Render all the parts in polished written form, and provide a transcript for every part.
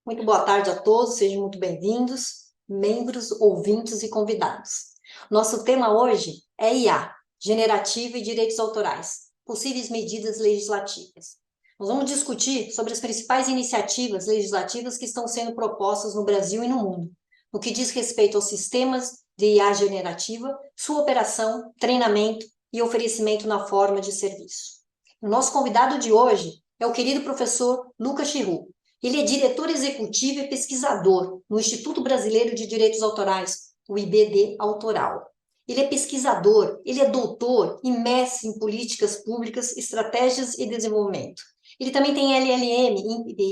Muito boa tarde a todos, sejam muito bem-vindos, membros, ouvintes e convidados. Nosso tema hoje é IA, generativa e direitos autorais, possíveis medidas legislativas. Nós vamos discutir sobre as principais iniciativas legislativas que estão sendo propostas no Brasil e no mundo, no que diz respeito aos sistemas de IA generativa, sua operação, treinamento e oferecimento na forma de serviço. O nosso convidado de hoje é o querido professor Lucas Chirru. Ele é diretor executivo e pesquisador no Instituto Brasileiro de Direitos Autorais, o IBD Autoral. Ele é pesquisador, ele é doutor e mestre em políticas públicas, estratégias e desenvolvimento. Ele também tem LLM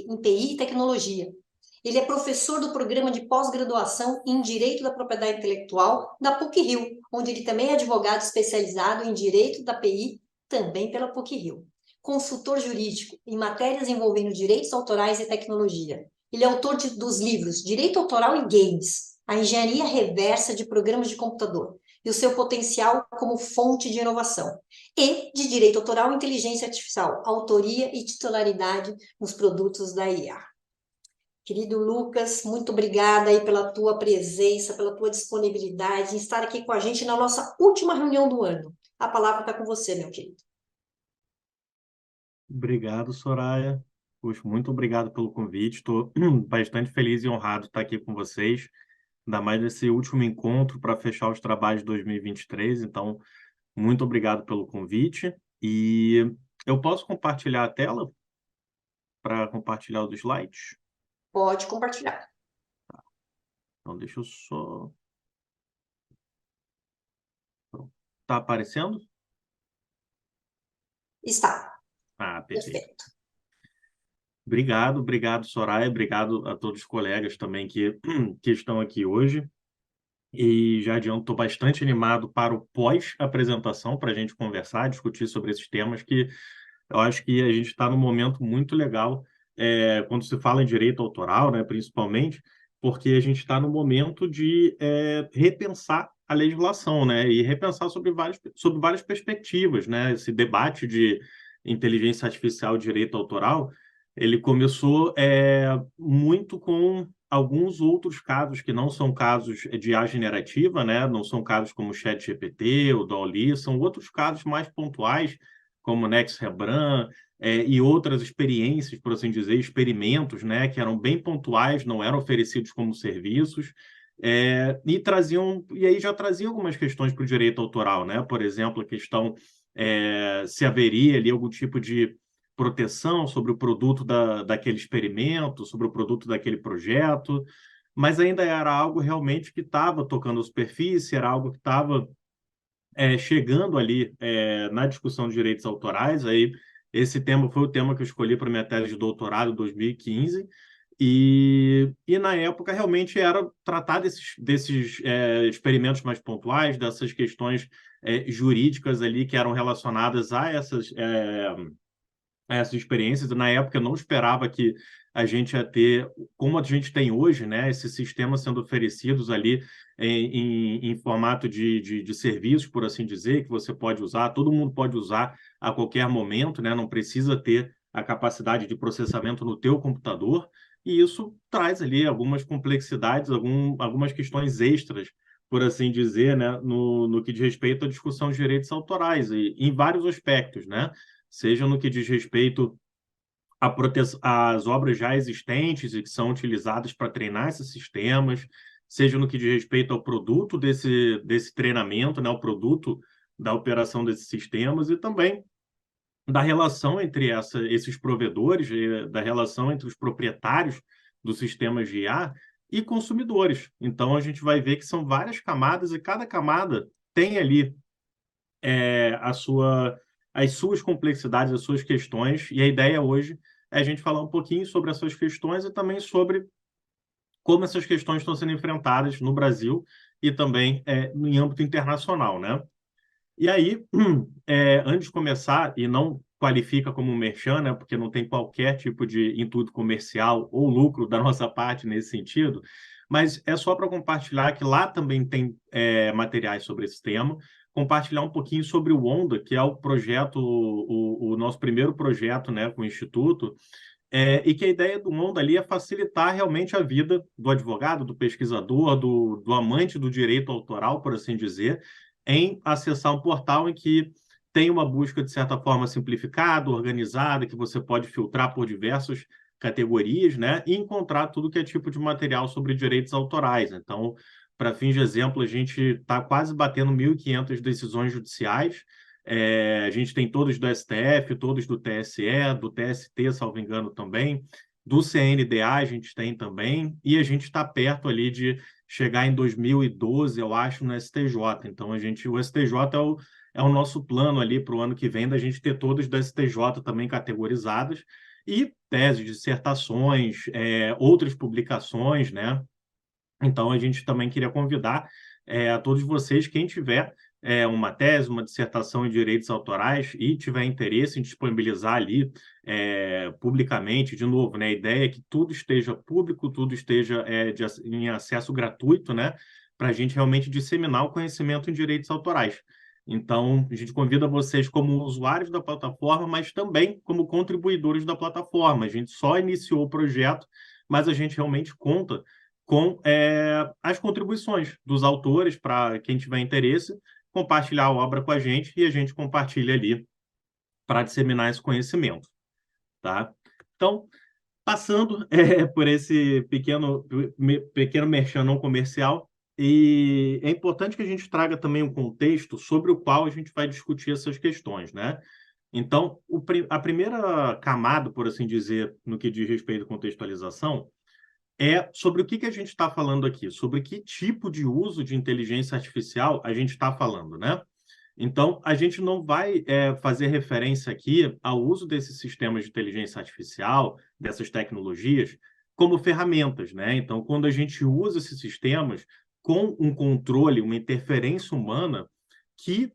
em PI e tecnologia. Ele é professor do programa de pós-graduação em Direito da Propriedade Intelectual da PUC-Rio, onde ele também é advogado especializado em Direito da PI, também pela PUC-Rio. Consultor jurídico em matérias envolvendo direitos autorais e tecnologia. Ele é autor dos livros Direito Autoral e Games, a engenharia reversa de programas de computador e o seu potencial como fonte de inovação, e de Direito Autoral e Inteligência Artificial, autoria e titularidade nos produtos da IA. Querido Lucas, muito obrigada aí pela tua presença, pela tua disponibilidade em estar aqui com a gente na nossa última reunião do ano. A palavra está com você, meu querido. Obrigado, Soraya. Puxa, muito obrigado pelo convite. Estou bastante feliz e honrado de estar aqui com vocês, ainda mais nesse último encontro para fechar os trabalhos de 2023. Então, muito obrigado pelo convite. E eu posso compartilhar a tela para compartilhar os slides? Pode compartilhar. Então, deixa eu só... Está aparecendo? Está. Ah, perfeito. Perfeito. Obrigado, Soraya. Obrigado a todos os colegas também que estão aqui hoje. E já adianto, estou bastante animado para o pós-apresentação, para a gente conversar, discutir sobre esses temas, que eu acho que a gente está num momento muito legal, quando se fala em direito autoral, né, principalmente, porque a gente está no momento de repensar a legislação, né, e repensar sobre várias perspectivas, né, esse debate de inteligência artificial e direito autoral, ele começou muito com alguns outros casos que não são casos de IA generativa, né? Não são casos como o ChatGPT, o DALL-E, são outros casos mais pontuais, como o NextRebran, e outras experiências, por assim dizer, experimentos, né? Que eram bem pontuais, não eram oferecidos como serviços, e aí já traziam algumas questões para o direito autoral, né? Por exemplo, a questão se haveria ali algum tipo de proteção sobre o produto daquele experimento, sobre o produto daquele projeto, mas ainda era algo realmente que estava tocando a superfície, era algo que estava chegando ali na discussão de direitos autorais. Aí esse tema foi o tema que eu escolhi para minha tese de doutorado em 2015, e na época realmente era tratar desses experimentos mais pontuais, dessas questões jurídicas ali que eram relacionadas a essas experiências. Na época, eu não esperava que a gente ia ter, como a gente tem hoje, né, esses sistemas sendo oferecidos ali em formato de serviços, por assim dizer, que você pode usar, todo mundo pode usar a qualquer momento, né, não precisa ter a capacidade de processamento no teu computador, e isso traz ali algumas complexidades, algumas questões extras, por assim dizer, né, no que diz respeito à discussão de direitos autorais, e em vários aspectos, né? Seja no que diz respeito às obras já existentes e que são utilizadas para treinar esses sistemas, seja no que diz respeito ao produto desse treinamento, né, o produto da operação desses sistemas, e também da relação entre esses provedores, da relação entre os proprietários dos sistemas de IA e consumidores. Então, a gente vai ver que são várias camadas e cada camada tem ali é, a sua, as suas complexidades, as suas questões, e a ideia hoje é a gente falar um pouquinho sobre essas questões e também sobre como essas questões estão sendo enfrentadas no Brasil e também em âmbito internacional, né? E aí, antes de começar, e não qualifica como um merchan, né, porque não tem qualquer tipo de intuito comercial ou lucro da nossa parte nesse sentido, mas é só para compartilhar que lá também tem materiais sobre esse tema, compartilhar um pouquinho sobre o ONDA, que é o projeto, o nosso primeiro projeto, né, com o Instituto, E que a ideia do Onda ali é facilitar realmente a vida do advogado, do pesquisador, do amante do direito autoral, por assim dizer, em acessar um portal em que tem uma busca, de certa forma, simplificada, organizada, que você pode filtrar por diversas categorias, né, e encontrar tudo que é tipo de material sobre direitos autorais. Então, para fins de exemplo, a gente está quase batendo 1.500 decisões judiciais. A gente tem todos do STF, todos do TSE, do TST, salvo engano, também. Do CNDA a gente tem também. E a gente está perto ali de chegar em 2012, eu acho, no STJ. Então, o STJ é o nosso plano ali para o ano que vem, da gente ter todos do STJ também categorizados. E teses, dissertações, outras publicações, né? Então, a gente também queria convidar a todos vocês, quem tiver uma tese, uma dissertação em direitos autorais e tiver interesse em disponibilizar ali publicamente, de novo, né, a ideia é que tudo esteja público, tudo esteja em acesso gratuito, né, para a gente realmente disseminar o conhecimento em direitos autorais. Então, a gente convida vocês como usuários da plataforma, mas também como contribuidores da plataforma. A gente só iniciou o projeto, mas a gente realmente conta com as contribuições dos autores, para quem tiver interesse, compartilhar a obra com a gente e a gente compartilha ali para disseminar esse conhecimento, tá? Então, passando por esse pequeno merchan não comercial, e é importante que a gente traga também um contexto sobre o qual a gente vai discutir essas questões, né? Então, a primeira camada, por assim dizer, no que diz respeito à contextualização, é sobre o que a gente está falando aqui, sobre que tipo de uso de inteligência artificial a gente está falando, né? Então, a gente não vai fazer referência aqui ao uso desses sistemas de inteligência artificial, dessas tecnologias, como ferramentas, né? Então, quando a gente usa esses sistemas com um controle, uma interferência humana que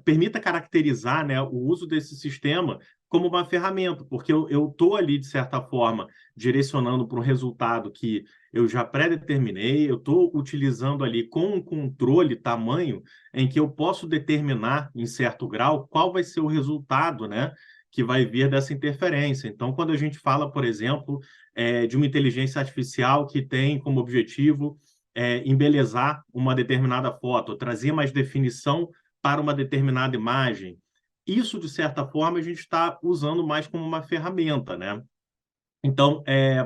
permita caracterizar, né, o uso desse sistema como uma ferramenta, porque eu estou ali, de certa forma, direcionando para um resultado que eu já pré-determinei, eu estou utilizando ali com um controle tamanho em que eu posso determinar, em certo grau, qual vai ser o resultado, né, que vai vir dessa interferência. Então, quando a gente fala, por exemplo, de uma inteligência artificial que tem como objetivo embelezar uma determinada foto, trazer mais definição para uma determinada imagem. Isso, de certa forma, a gente está usando mais como uma ferramenta, né? Então,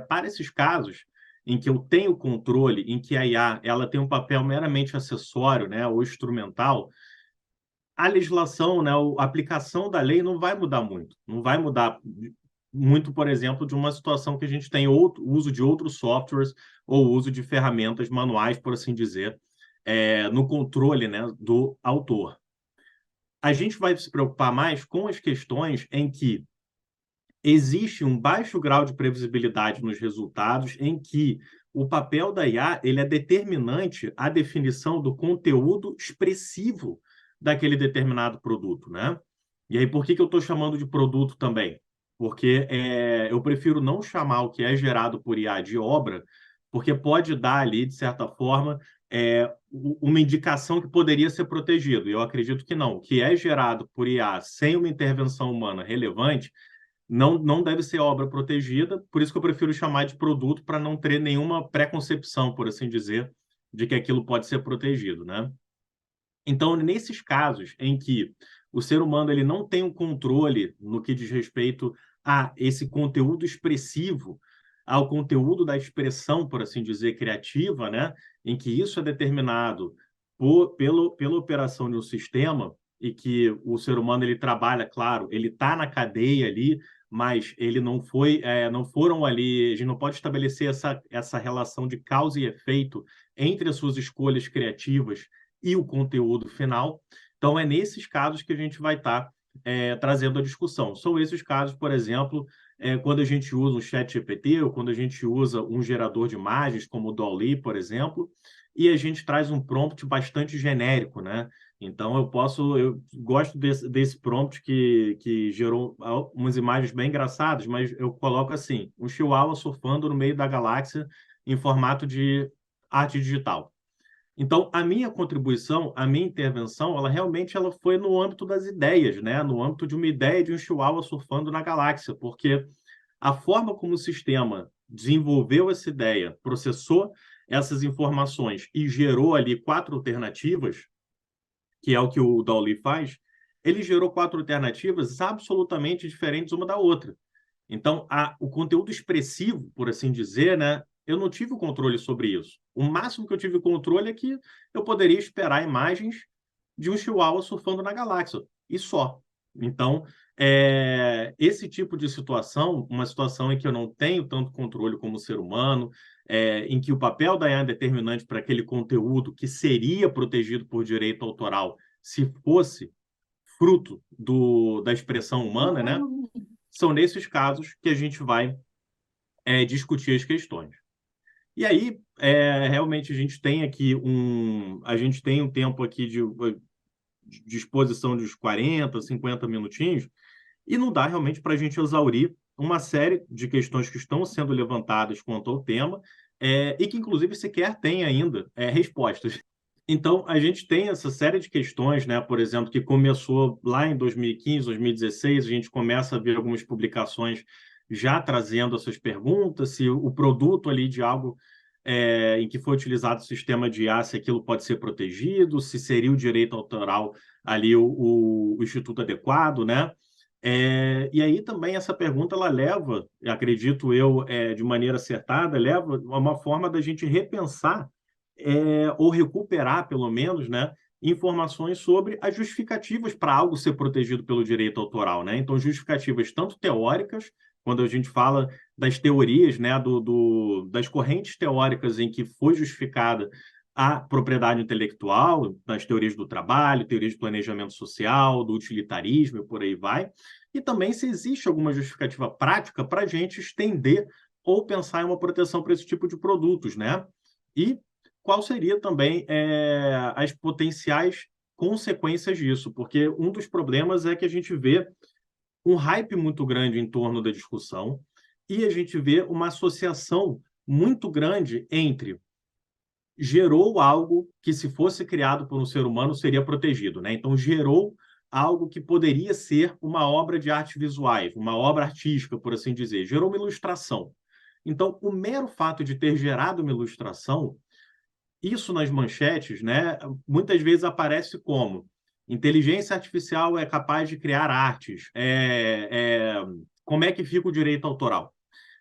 para esses casos em que eu tenho controle, em que a IA ela tem um papel meramente acessório, né, ou instrumental, a legislação, né, a aplicação da lei não vai mudar muito. Não vai mudar muito, por exemplo, de uma situação que a gente tem uso de outros softwares ou uso de ferramentas manuais, por assim dizer, no controle, né, do autor. A gente vai se preocupar mais com as questões em que existe um baixo grau de previsibilidade nos resultados, em que o papel da IA ele é determinante à definição do conteúdo expressivo daquele determinado produto, né? E aí, por que eu estou chamando de produto também? Porque eu prefiro não chamar o que é gerado por IA de obra, porque pode dar ali, de certa forma, uma indicação que poderia ser protegido. E eu acredito que não. O que é gerado por IA sem uma intervenção humana relevante não deve ser obra protegida, por isso que eu prefiro chamar de produto para não ter nenhuma preconcepção, por assim dizer, de que aquilo pode ser protegido, né? Então, nesses casos em que o ser humano ele não tem um controle no que diz respeito a esse conteúdo expressivo, ao conteúdo da expressão, por assim dizer, criativa, né? Em que isso é determinado pela operação de um sistema e que o ser humano ele trabalha, claro, ele está na cadeia ali, mas ele não foram ali, a gente não pode estabelecer essa relação de causa e efeito entre as suas escolhas criativas e o conteúdo final. Então, é nesses casos que a gente vai estar trazendo a discussão. São esses casos, por exemplo, quando a gente usa um chat GPT ou quando a gente usa um gerador de imagens, como o DALL-E, por exemplo, e a gente traz um prompt bastante genérico, né? Então, eu gosto desse prompt que gerou umas imagens bem engraçadas, mas eu coloco assim, um chihuahua surfando no meio da galáxia em formato de arte digital. Então, a minha contribuição, a minha intervenção, ela foi no âmbito das ideias, né? No âmbito de uma ideia de um chihuahua surfando na galáxia, porque a forma como o sistema desenvolveu essa ideia, processou essas informações e gerou ali 4 alternativas, que é o que o DALL-E faz, ele gerou 4 alternativas absolutamente diferentes uma da outra. Então, o conteúdo expressivo, por assim dizer, né, eu não tive o controle sobre isso. O máximo que eu tive controle é que eu poderia esperar imagens de um chihuahua surfando na galáxia, e só. Então, esse tipo de situação, uma situação em que eu não tenho tanto controle como ser humano, em que o papel da IA é determinante para aquele conteúdo que seria protegido por direito autoral se fosse fruto da expressão humana, né? São nesses casos que a gente vai discutir as questões. E aí, realmente, a gente tem um tempo aqui de exposição de uns 40, 50 minutinhos, e não dá realmente para a gente exaurir uma série de questões que estão sendo levantadas quanto ao tema, e que, inclusive, sequer tem ainda respostas. Então, a gente tem essa série de questões, né? Por exemplo, que começou lá em 2015, 2016, a gente começa a ver algumas publicações já trazendo essas perguntas, se o produto ali de algo em que foi utilizado o sistema de IA, se aquilo pode ser protegido, se seria o direito autoral ali o instituto adequado, né? E aí também essa pergunta, ela leva, acredito eu, de maneira acertada, leva a uma forma da gente repensar ou recuperar, pelo menos, né, informações sobre as justificativas para algo ser protegido pelo direito autoral, né? Então, justificativas tanto teóricas, quando a gente fala das teorias, né, das correntes teóricas em que foi justificada a propriedade intelectual, nas teorias do trabalho, teorias de planejamento social, do utilitarismo e por aí vai, e também se existe alguma justificativa prática para a gente estender ou pensar em uma proteção para esse tipo de produtos, né? E qual seria também as potenciais consequências disso, porque um dos problemas é que a gente vê um hype muito grande em torno da discussão e a gente vê uma associação muito grande entre gerou algo que, se fosse criado por um ser humano, seria protegido, né? Então, gerou algo que poderia ser uma obra de artes visuais, uma obra artística, por assim dizer, gerou uma ilustração. Então, o mero fato de ter gerado uma ilustração, isso nas manchetes, né, muitas vezes aparece como inteligência artificial é capaz de criar artes, como é que fica o direito autoral?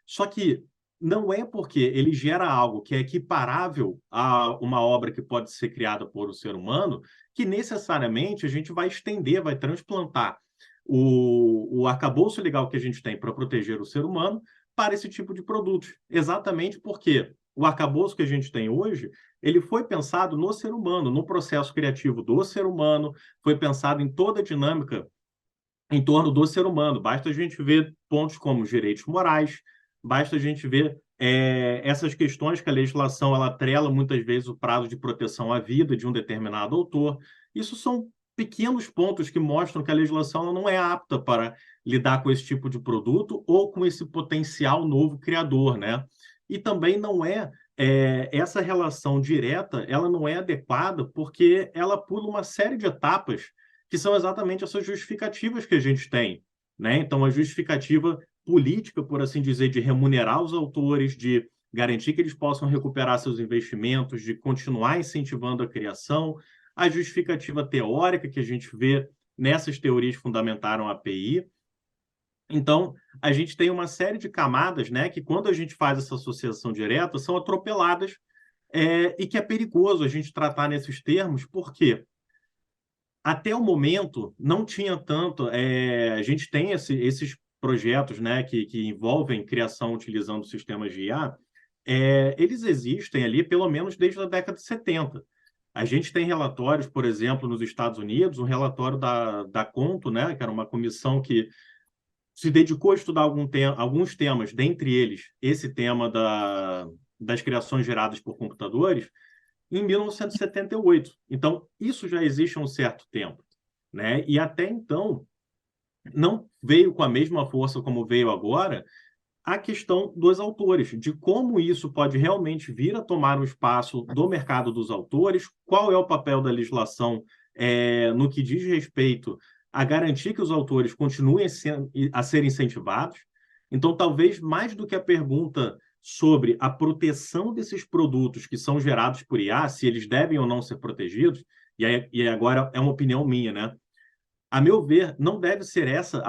Só que não é porque ele gera algo que é equiparável a uma obra que pode ser criada por um ser humano que necessariamente a gente vai estender, vai transplantar o arcabouço legal que a gente tem para proteger o ser humano para esse tipo de produtos. Exatamente porque o arcabouço que a gente tem hoje, ele foi pensado no ser humano, no processo criativo do ser humano, foi pensado em toda a dinâmica em torno do ser humano. Basta a gente ver pontos como os direitos morais, basta a gente ver essas questões que a legislação ela atrela muitas vezes o prazo de proteção à vida de um determinado autor. Isso são pequenos pontos que mostram que a legislação ela não é apta para lidar com esse tipo de produto ou com esse potencial novo criador, né? E também não essa relação direta, ela não é adequada porque ela pula uma série de etapas que são exatamente essas justificativas que a gente tem, né? Então, a justificativa política, por assim dizer, de remunerar os autores, de garantir que eles possam recuperar seus investimentos, de continuar incentivando a criação, a justificativa teórica que a gente vê nessas teorias que fundamentaram a API. Então, a gente tem uma série de camadas, né, que quando a gente faz essa associação direta, são atropeladas, e que é perigoso a gente tratar nesses termos, porque até o momento não tinha tanto. A gente tem esses projetos, né, que envolvem criação utilizando sistemas de IA, eles existem ali pelo menos desde a década de 70. A gente tem relatórios, por exemplo, nos Estados Unidos, um relatório da Conto, né, que era uma comissão que se dedicou a estudar alguns temas, dentre eles esse tema das criações geradas por computadores, em 1978. Então, isso já existe há um certo tempo, né? E até então não veio com a mesma força como veio agora a questão dos autores, de como isso pode realmente vir a tomar um espaço do mercado dos autores, qual é o papel da legislação no que diz respeito a garantir que os autores continuem a ser incentivados. Então, talvez mais do que a pergunta sobre a proteção desses produtos que são gerados por IA, se eles devem ou não ser protegidos, e agora é uma opinião minha, né? A meu ver, não deve ser essa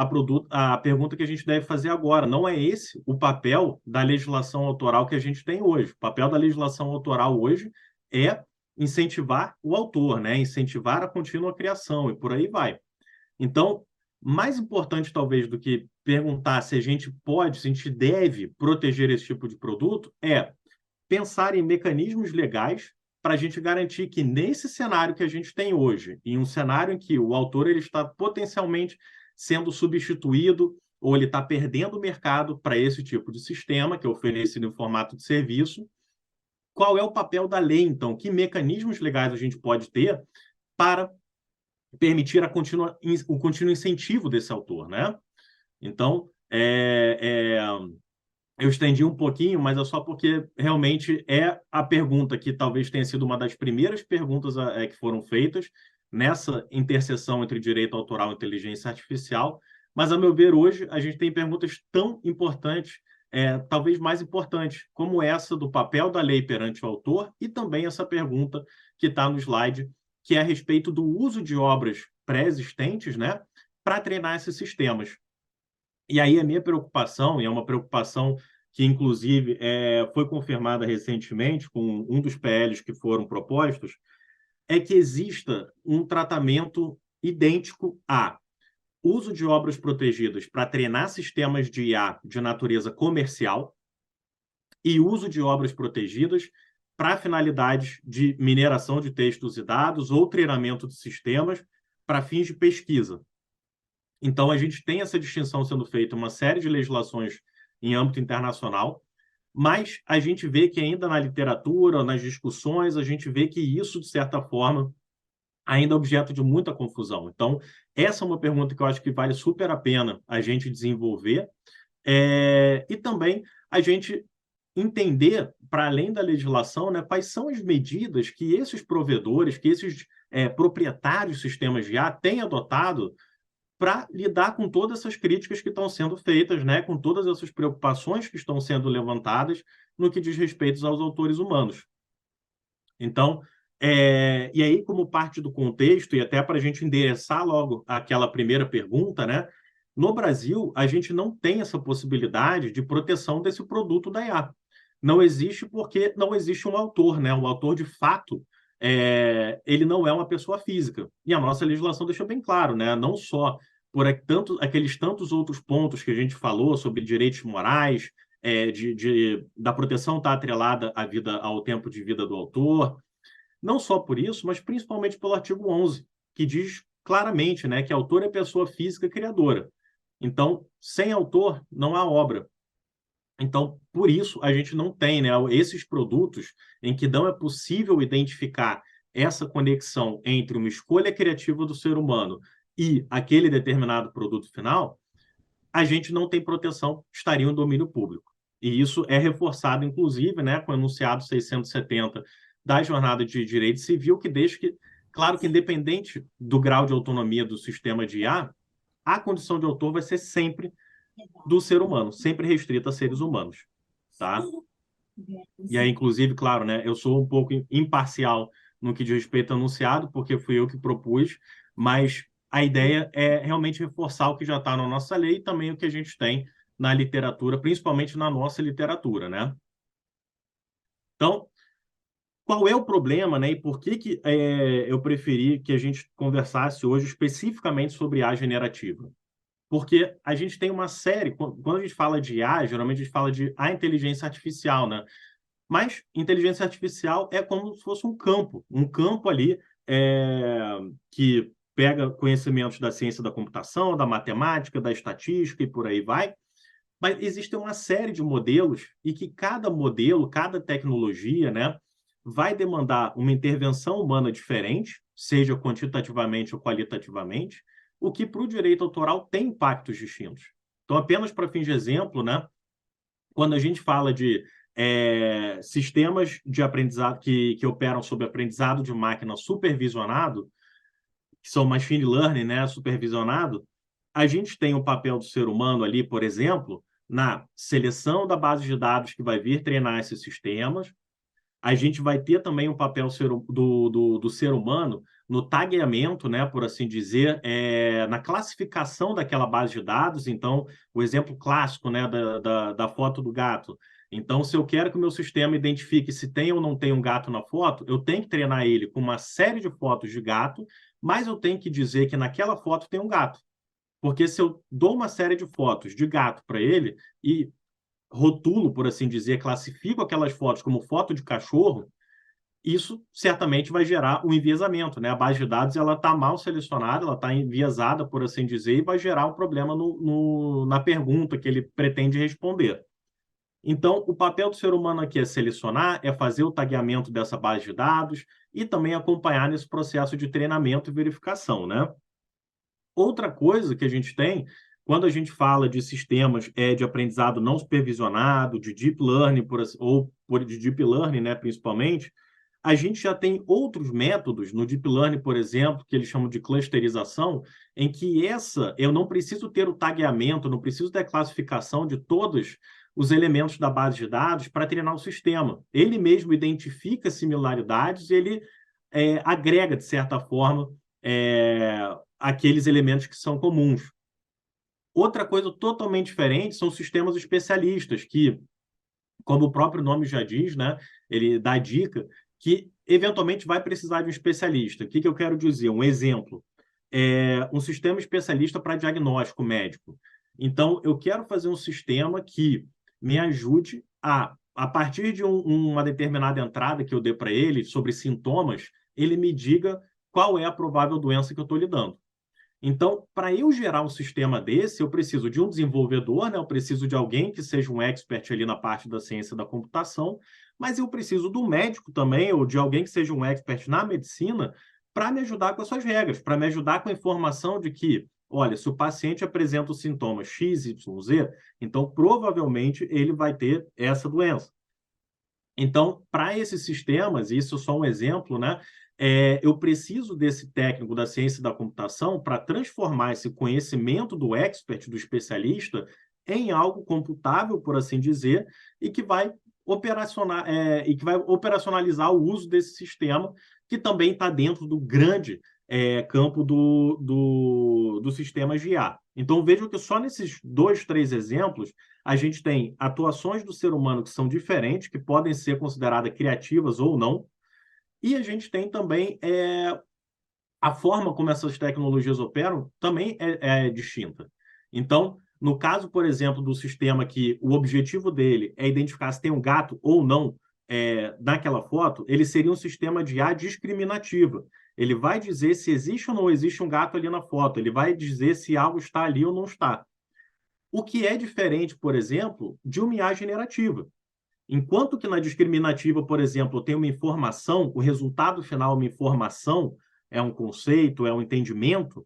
a pergunta que a gente deve fazer agora. Não é esse o papel da legislação autoral que a gente tem hoje. O papel da legislação autoral hoje é incentivar o autor, né? Incentivar a contínua criação e por aí vai. Então, mais importante talvez do que perguntar se a gente pode, se a gente deve proteger esse tipo de produto, é pensar em mecanismos legais para a gente garantir que nesse cenário que a gente tem hoje, em um cenário em que o autor ele está potencialmente sendo substituído ou ele está perdendo o mercado para esse tipo de sistema que é oferecido em formato de serviço, qual é o papel da lei, então? Que mecanismos legais a gente pode ter para permitir o contínuo incentivo desse autor, né? Então, eu estendi um pouquinho, mas é só porque realmente é a pergunta que talvez tenha sido uma das primeiras perguntas que foram feitas nessa interseção entre direito autoral e inteligência artificial. Mas, a meu ver, hoje a gente tem perguntas tão importantes, talvez mais importantes, como essa do papel da lei perante o autor e também essa pergunta que está no slide, que é a respeito do uso de obras pré-existentes, né, para treinar esses sistemas. E aí a minha preocupação, e é uma preocupação que, inclusive, foi confirmada recentemente com um dos PLs que foram propostos, é que exista um tratamento idêntico a uso de obras protegidas para treinar sistemas de IA de natureza comercial e uso de obras protegidas para finalidades de mineração de textos e dados ou treinamento de sistemas para fins de pesquisa. Então, a gente tem essa distinção sendo feita em uma série de legislações em âmbito internacional, mas a gente vê que ainda na literatura, nas discussões, a gente vê que isso, de certa forma, ainda é objeto de muita confusão. Então, essa é uma pergunta que eu acho que vale super a pena a gente desenvolver e também a gente entender, para além da legislação, né, quais são as medidas que esses provedores, que esses proprietários de sistemas de IA têm adotado para lidar com todas essas críticas que estão sendo feitas, né, com todas essas preocupações que estão sendo levantadas no que diz respeito aos autores humanos. Então, e aí, como parte do contexto, e até para a gente endereçar logo aquela primeira pergunta, né, no Brasil, a gente não tem essa possibilidade de proteção desse produto da IA. Não existe porque não existe um autor, né? O autor, de fato, ele não é uma pessoa física. E a nossa legislação deixa bem claro, né? Não só por aqueles tantos outros pontos que a gente falou sobre direitos morais, da proteção estar atrelada ao tempo de vida do autor, não só por isso, mas principalmente pelo artigo 11, que diz claramente, né, que autor é pessoa física criadora. Então, sem autor, não há obra. Então, por isso, a gente não tem, né, esses produtos em que não é possível identificar essa conexão entre uma escolha criativa do ser humano e aquele determinado produto final, a gente não tem proteção, estaria em domínio público. E isso é reforçado, inclusive, né, com o enunciado 670 da Jornada de Direito Civil, que deixa claro que, independente do grau de autonomia do sistema de IA, a condição de autor vai ser sempre do ser humano, sempre restrita a seres humanos, tá? E aí, inclusive, claro, né, eu sou um pouco imparcial no que diz respeito ao enunciado, porque fui eu que propus, mas a ideia é realmente reforçar o que já está na nossa lei e também o que a gente tem na literatura, principalmente na nossa literatura, né? Então, qual é o problema, né? E por que eu preferi que a gente conversasse hoje especificamente sobre IA generativa? Porque a gente tem uma série, quando a gente fala de IA, geralmente a gente fala de a inteligência artificial, né? Mas inteligência artificial é como se fosse um campo ali que pega conhecimentos da ciência da computação, da matemática, da estatística e por aí vai. Mas existe uma série de modelos e que cada modelo, cada tecnologia, né, vai demandar uma intervenção humana diferente, seja quantitativamente ou qualitativamente, o que para o direito autoral tem impactos distintos. Então, apenas para fins de exemplo, né, quando a gente fala de sistemas de aprendizado que operam sob aprendizado de máquina supervisionado, que são machine learning, né, supervisionado, a gente tem o papel do ser humano ali, por exemplo, na seleção da base de dados que vai vir treinar esses sistemas. A gente vai ter também o papel do ser humano no tagueamento, né, por assim dizer, na classificação daquela base de dados. Então, o exemplo clássico, né, da foto do gato. Então, se eu quero que o meu sistema identifique se tem ou não tem um gato na foto, eu tenho que treinar ele com uma série de fotos de gato, mas eu tenho que dizer que naquela foto tem um gato. Porque se eu dou uma série de fotos de gato para ele e rotulo, por assim dizer, classifico aquelas fotos como foto de cachorro, isso certamente vai gerar um enviesamento, né? A base de dados ela está mal selecionada, ela está enviesada, por assim dizer, e vai gerar um problema na pergunta que ele pretende responder. Então, o papel do ser humano aqui é selecionar, é fazer o tagueamento dessa base de dados e também acompanhar nesse processo de treinamento e verificação, né? Outra coisa que a gente tem, quando a gente fala de sistemas de aprendizado não supervisionado, de deep learning, de deep learning, né, principalmente, a gente já tem outros métodos no deep learning, por exemplo, que eles chamam de clusterização, em que eu não preciso ter o tagueamento, não preciso ter a classificação de todos os elementos da base de dados para treinar o sistema. Ele mesmo identifica similaridades e ele agrega, de certa forma, aqueles elementos que são comuns. Outra coisa totalmente diferente são sistemas especialistas, que, como o próprio nome já diz, né, ele dá dica que eventualmente vai precisar de um especialista. O que eu quero dizer? Um exemplo, um sistema especialista para diagnóstico médico. Então, eu quero fazer um sistema que me ajude a partir de uma determinada entrada que eu dê para ele sobre sintomas, ele me diga qual é a provável doença que eu estou lidando. Então, para eu gerar um sistema desse, eu preciso de um desenvolvedor, né? Eu preciso de alguém que seja um expert ali na parte da ciência da computação, mas eu preciso do médico também, ou de alguém que seja um expert na medicina, para me ajudar com essas regras, para me ajudar com a informação de que, olha, se o paciente apresenta os sintomas X, Y, Z, então provavelmente ele vai ter essa doença. Então, para esses sistemas, isso é só um exemplo, né? Eu preciso desse técnico da ciência da computação para transformar esse conhecimento do expert, do especialista, em algo computável, por assim dizer, e que vai operacionalizar o uso desse sistema, que também está dentro do grande campo do sistema de IA. Então, vejam que só nesses 2, 3 exemplos, a gente tem atuações do ser humano que são diferentes, que podem ser consideradas criativas ou não, e a gente tem também a forma como essas tecnologias operam também é distinta. Então, no caso, por exemplo, do sistema que o objetivo dele é identificar se tem um gato ou não naquela foto, ele seria um sistema de IA discriminativa. Ele vai dizer se existe ou não existe um gato ali na foto, ele vai dizer se algo está ali ou não está. O que é diferente, por exemplo, de uma IA generativa. Enquanto que na discriminativa, por exemplo, eu tenho uma informação, o resultado final é uma informação, é um conceito, é um entendimento,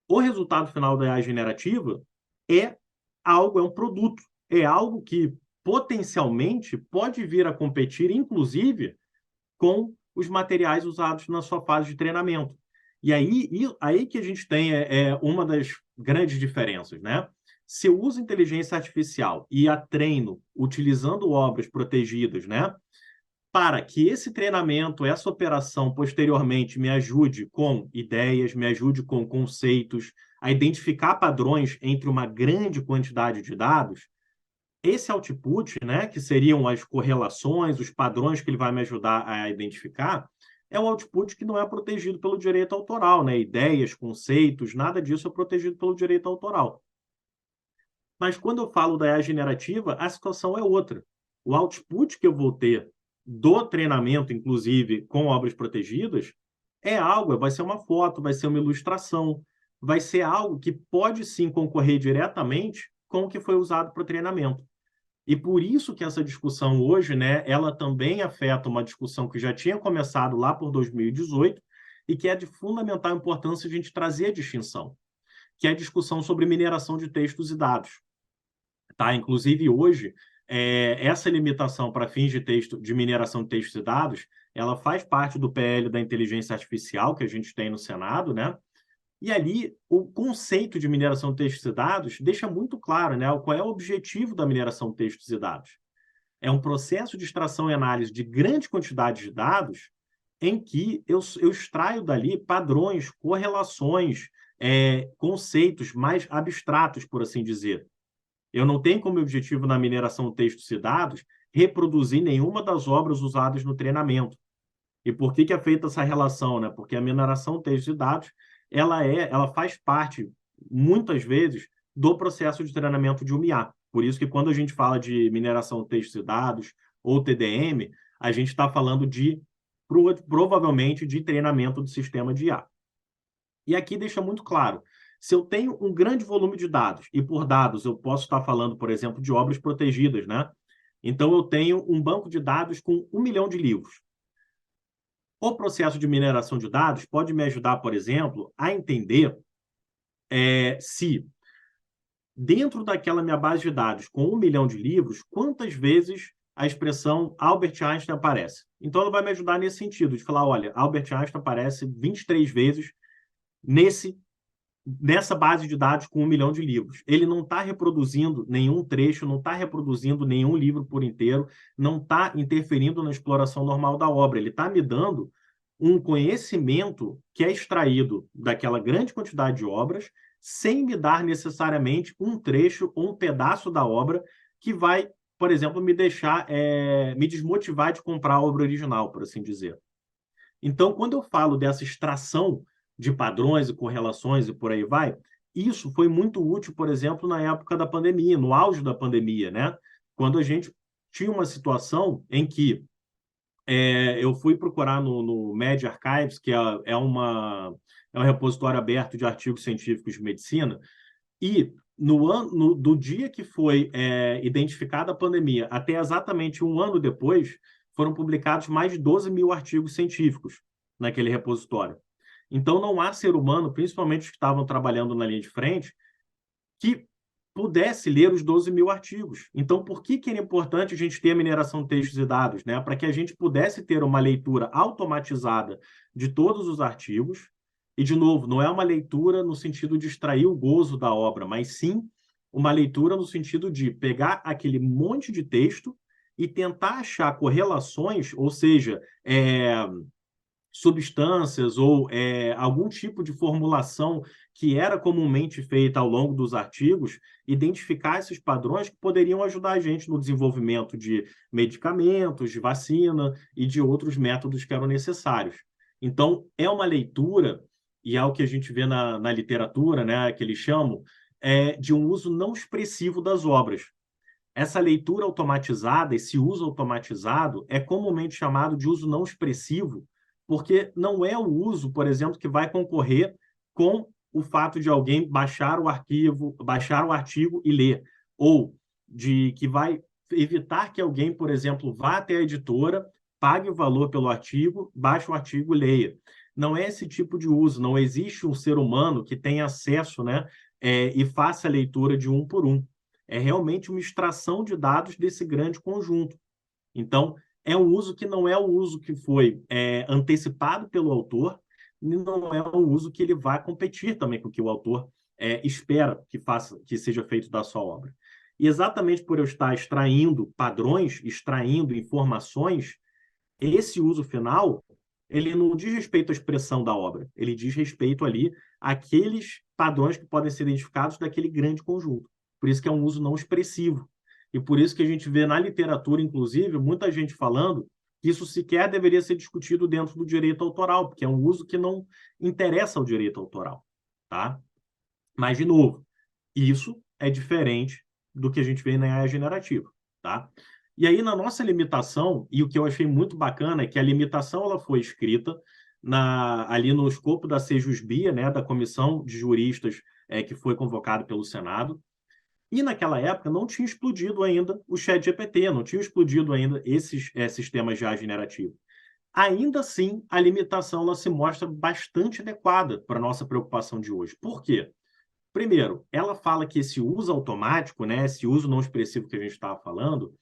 o resultado final da IA generativa é algo, é um produto, é algo que potencialmente pode vir a competir, inclusive, com os materiais usados na sua fase de treinamento. E aí que a gente tem uma das grandes diferenças, né? Se eu uso inteligência artificial e a treino utilizando obras protegidas, né? Para que esse treinamento, essa operação, posteriormente, me ajude com ideias, me ajude com conceitos, a identificar padrões entre uma grande quantidade de dados, esse output, né, que seriam as correlações, os padrões que ele vai me ajudar a identificar, é um output que não é protegido pelo direito autoral, né? Ideias, conceitos, nada disso é protegido pelo direito autoral. Mas quando eu falo da IA generativa, a situação é outra. O output que eu vou ter do treinamento, inclusive com obras protegidas, é algo, vai ser uma foto, vai ser uma ilustração, vai ser algo que pode sim concorrer diretamente com o que foi usado para o treinamento. E por isso que essa discussão hoje, né, ela também afeta uma discussão que já tinha começado lá por 2018 e que é de fundamental importância a gente trazer a distinção, que é a discussão sobre mineração de textos e dados. Tá? Inclusive, hoje, essa limitação para fins de texto, de mineração de textos e dados, ela faz parte do PL da inteligência artificial que a gente tem no Senado, né? E ali o conceito de mineração de textos e dados deixa muito claro, né, qual é o objetivo da mineração de textos e dados. É um processo de extração e análise de grande quantidade de dados em que eu extraio dali padrões, correlações, conceitos mais abstratos, por assim dizer. Eu não tenho como objetivo na mineração de textos e dados reproduzir nenhuma das obras usadas no treinamento. E por que é feita essa relação, né? Porque a mineração de textos e dados, ela faz parte, muitas vezes, do processo de treinamento de uma IA. Por isso que quando a gente fala de mineração de textos e dados, ou TDM, a gente está falando provavelmente, de treinamento do sistema de IA. E aqui deixa muito claro, se eu tenho um grande volume de dados, e por dados eu posso estar falando, por exemplo, de obras protegidas, né? Então eu tenho um banco de dados com 1 milhão de livros. O processo de mineração de dados pode me ajudar, por exemplo, a entender se dentro daquela minha base de dados com 1 milhão de livros, quantas vezes a expressão Albert Einstein aparece. Então, ela vai me ajudar nesse sentido, de falar, olha, Albert Einstein aparece 23 vezes nessa base de dados com 1 milhão de livros. Ele não está reproduzindo nenhum trecho, não está reproduzindo nenhum livro por inteiro, não está interferindo na exploração normal da obra. Ele está me dando um conhecimento que é extraído daquela grande quantidade de obras, sem me dar necessariamente um trecho ou um pedaço da obra que vai, por exemplo, me deixar, me desmotivar de comprar a obra original, por assim dizer. Então, quando eu falo dessa extração de padrões e correlações e por aí vai, isso foi muito útil, por exemplo, na época da pandemia, no auge da pandemia, né? Quando a gente tinha uma situação em que eu fui procurar no Med Archives, que é um repositório aberto de artigos científicos de medicina, e do dia que foi identificada a pandemia até exatamente um ano depois, foram publicados mais de 12 mil artigos científicos naquele repositório. Então, não há ser humano, principalmente os que estavam trabalhando na linha de frente, que pudesse ler os 12 mil artigos. Então, por que era importante a gente ter a mineração de textos e dados? Né? Para que a gente pudesse ter uma leitura automatizada de todos os artigos. E, de novo, não é uma leitura no sentido de extrair o gozo da obra, mas sim uma leitura no sentido de pegar aquele monte de texto e tentar achar correlações, ou seja, substâncias ou algum tipo de formulação que era comumente feita ao longo dos artigos, identificar esses padrões que poderiam ajudar a gente no desenvolvimento de medicamentos, de vacina e de outros métodos que eram necessários. Então, é uma leitura, e é o que a gente vê na literatura, né, que eles chamam, de um uso não expressivo das obras. Essa leitura automatizada, esse uso automatizado, é comumente chamado de uso não expressivo, porque não é o uso, por exemplo, que vai concorrer com o fato de alguém baixar o artigo e ler, ou de que vai evitar que alguém, por exemplo, vá até a editora, pague o valor pelo artigo, baixe o artigo e leia. Não é esse tipo de uso, não existe um ser humano que tenha acesso, né, e faça a leitura de um por um. É realmente uma extração de dados desse grande conjunto. Então, é um uso que não é o uso que foi antecipado pelo autor, e não é o uso que ele vai competir também com o que o autor espera que seja feito da sua obra. E exatamente por eu estar extraindo padrões, extraindo informações, esse uso final, ele não diz respeito à expressão da obra, ele diz respeito ali àqueles padrões que podem ser identificados daquele grande conjunto. Por isso que é um uso não expressivo. E por isso que a gente vê na literatura, inclusive, muita gente falando que isso sequer deveria ser discutido dentro do direito autoral, porque é um uso que não interessa ao direito autoral. Tá? Mas, de novo, isso é diferente do que a gente vê na AI generativa. Tá? E aí, na nossa limitação, e o que eu achei muito bacana é que a limitação ela foi escrita ali no escopo da Sejusbia, né, da comissão de juristas que foi convocada pelo Senado. E naquela época não tinha explodido ainda o ChatGPT, não tinha explodido ainda esses sistemas de IA generativo. Ainda assim, a limitação ela se mostra bastante adequada para a nossa preocupação de hoje. Por quê? Primeiro, ela fala que esse uso automático, né, esse uso não expressivo que a gente estava falando,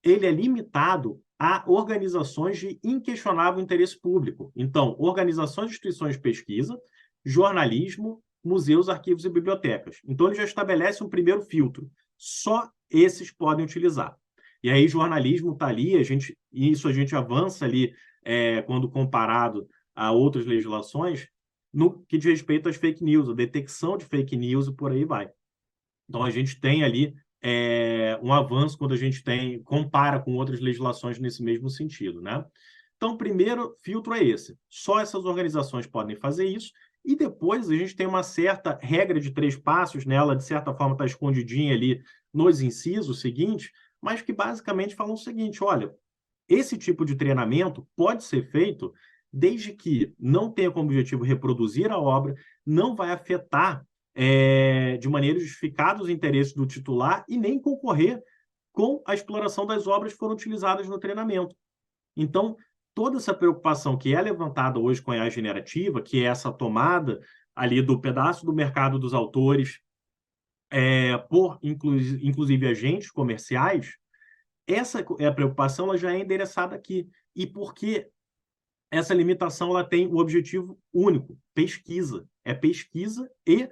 ele é limitado a organizações de inquestionável interesse público. Então, organizações e instituições de pesquisa, jornalismo, museus, arquivos e bibliotecas. Então, ele já estabelece um primeiro filtro. Só esses podem utilizar. E aí, jornalismo está ali, isso a gente avança ali quando comparado a outras legislações, no que diz respeito às fake news, a detecção de fake news e por aí vai. Então, a gente tem ali um avanço quando a gente compara com outras legislações nesse mesmo sentido, né? Então, o primeiro filtro é esse. Só essas organizações podem fazer isso. E depois a gente tem uma certa regra de 3 passos, né? Ela, de certa forma, está escondidinha ali nos incisos seguintes, mas que basicamente falam o seguinte: olha, esse tipo de treinamento pode ser feito desde que não tenha como objetivo reproduzir a obra, não vai afetar de maneira justificada os interesses do titular e nem concorrer com a exploração das obras que foram utilizadas no treinamento. Então, toda essa preocupação que é levantada hoje com a IA generativa, que é essa tomada ali do pedaço do mercado dos autores por, inclusive, agentes comerciais, essa preocupação ela já é endereçada aqui. E porque essa limitação ela tem o objetivo único, pesquisa. É pesquisa e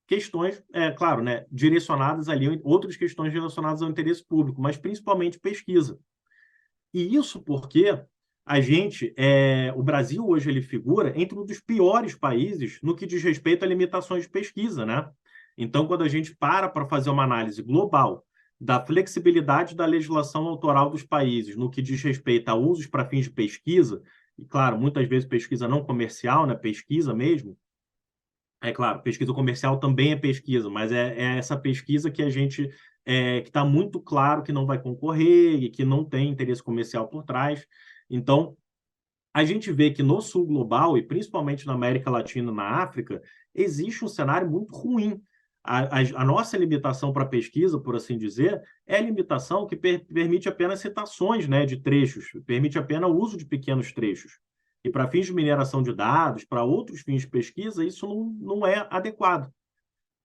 questões, claro, né, direcionadas ali, outras questões relacionadas ao interesse público, mas principalmente pesquisa. E isso porque o Brasil hoje ele figura entre um dos piores países no que diz respeito a limitações de pesquisa, né? Então, quando a gente para fazer uma análise global da flexibilidade da legislação autoral dos países no que diz respeito a usos para fins de pesquisa, e claro, muitas vezes pesquisa não comercial, né, pesquisa mesmo, é claro, pesquisa comercial também é pesquisa, mas é essa pesquisa que a gente que está muito claro que não vai concorrer e que não tem interesse comercial por trás. Então, a gente vê que no sul global, e principalmente na América Latina e na África, existe um cenário muito ruim. A nossa limitação para pesquisa, por assim dizer, é a limitação que permite apenas citações, né, de trechos, permite apenas o uso de pequenos trechos. E para fins de mineração de dados, para outros fins de pesquisa, isso não é adequado.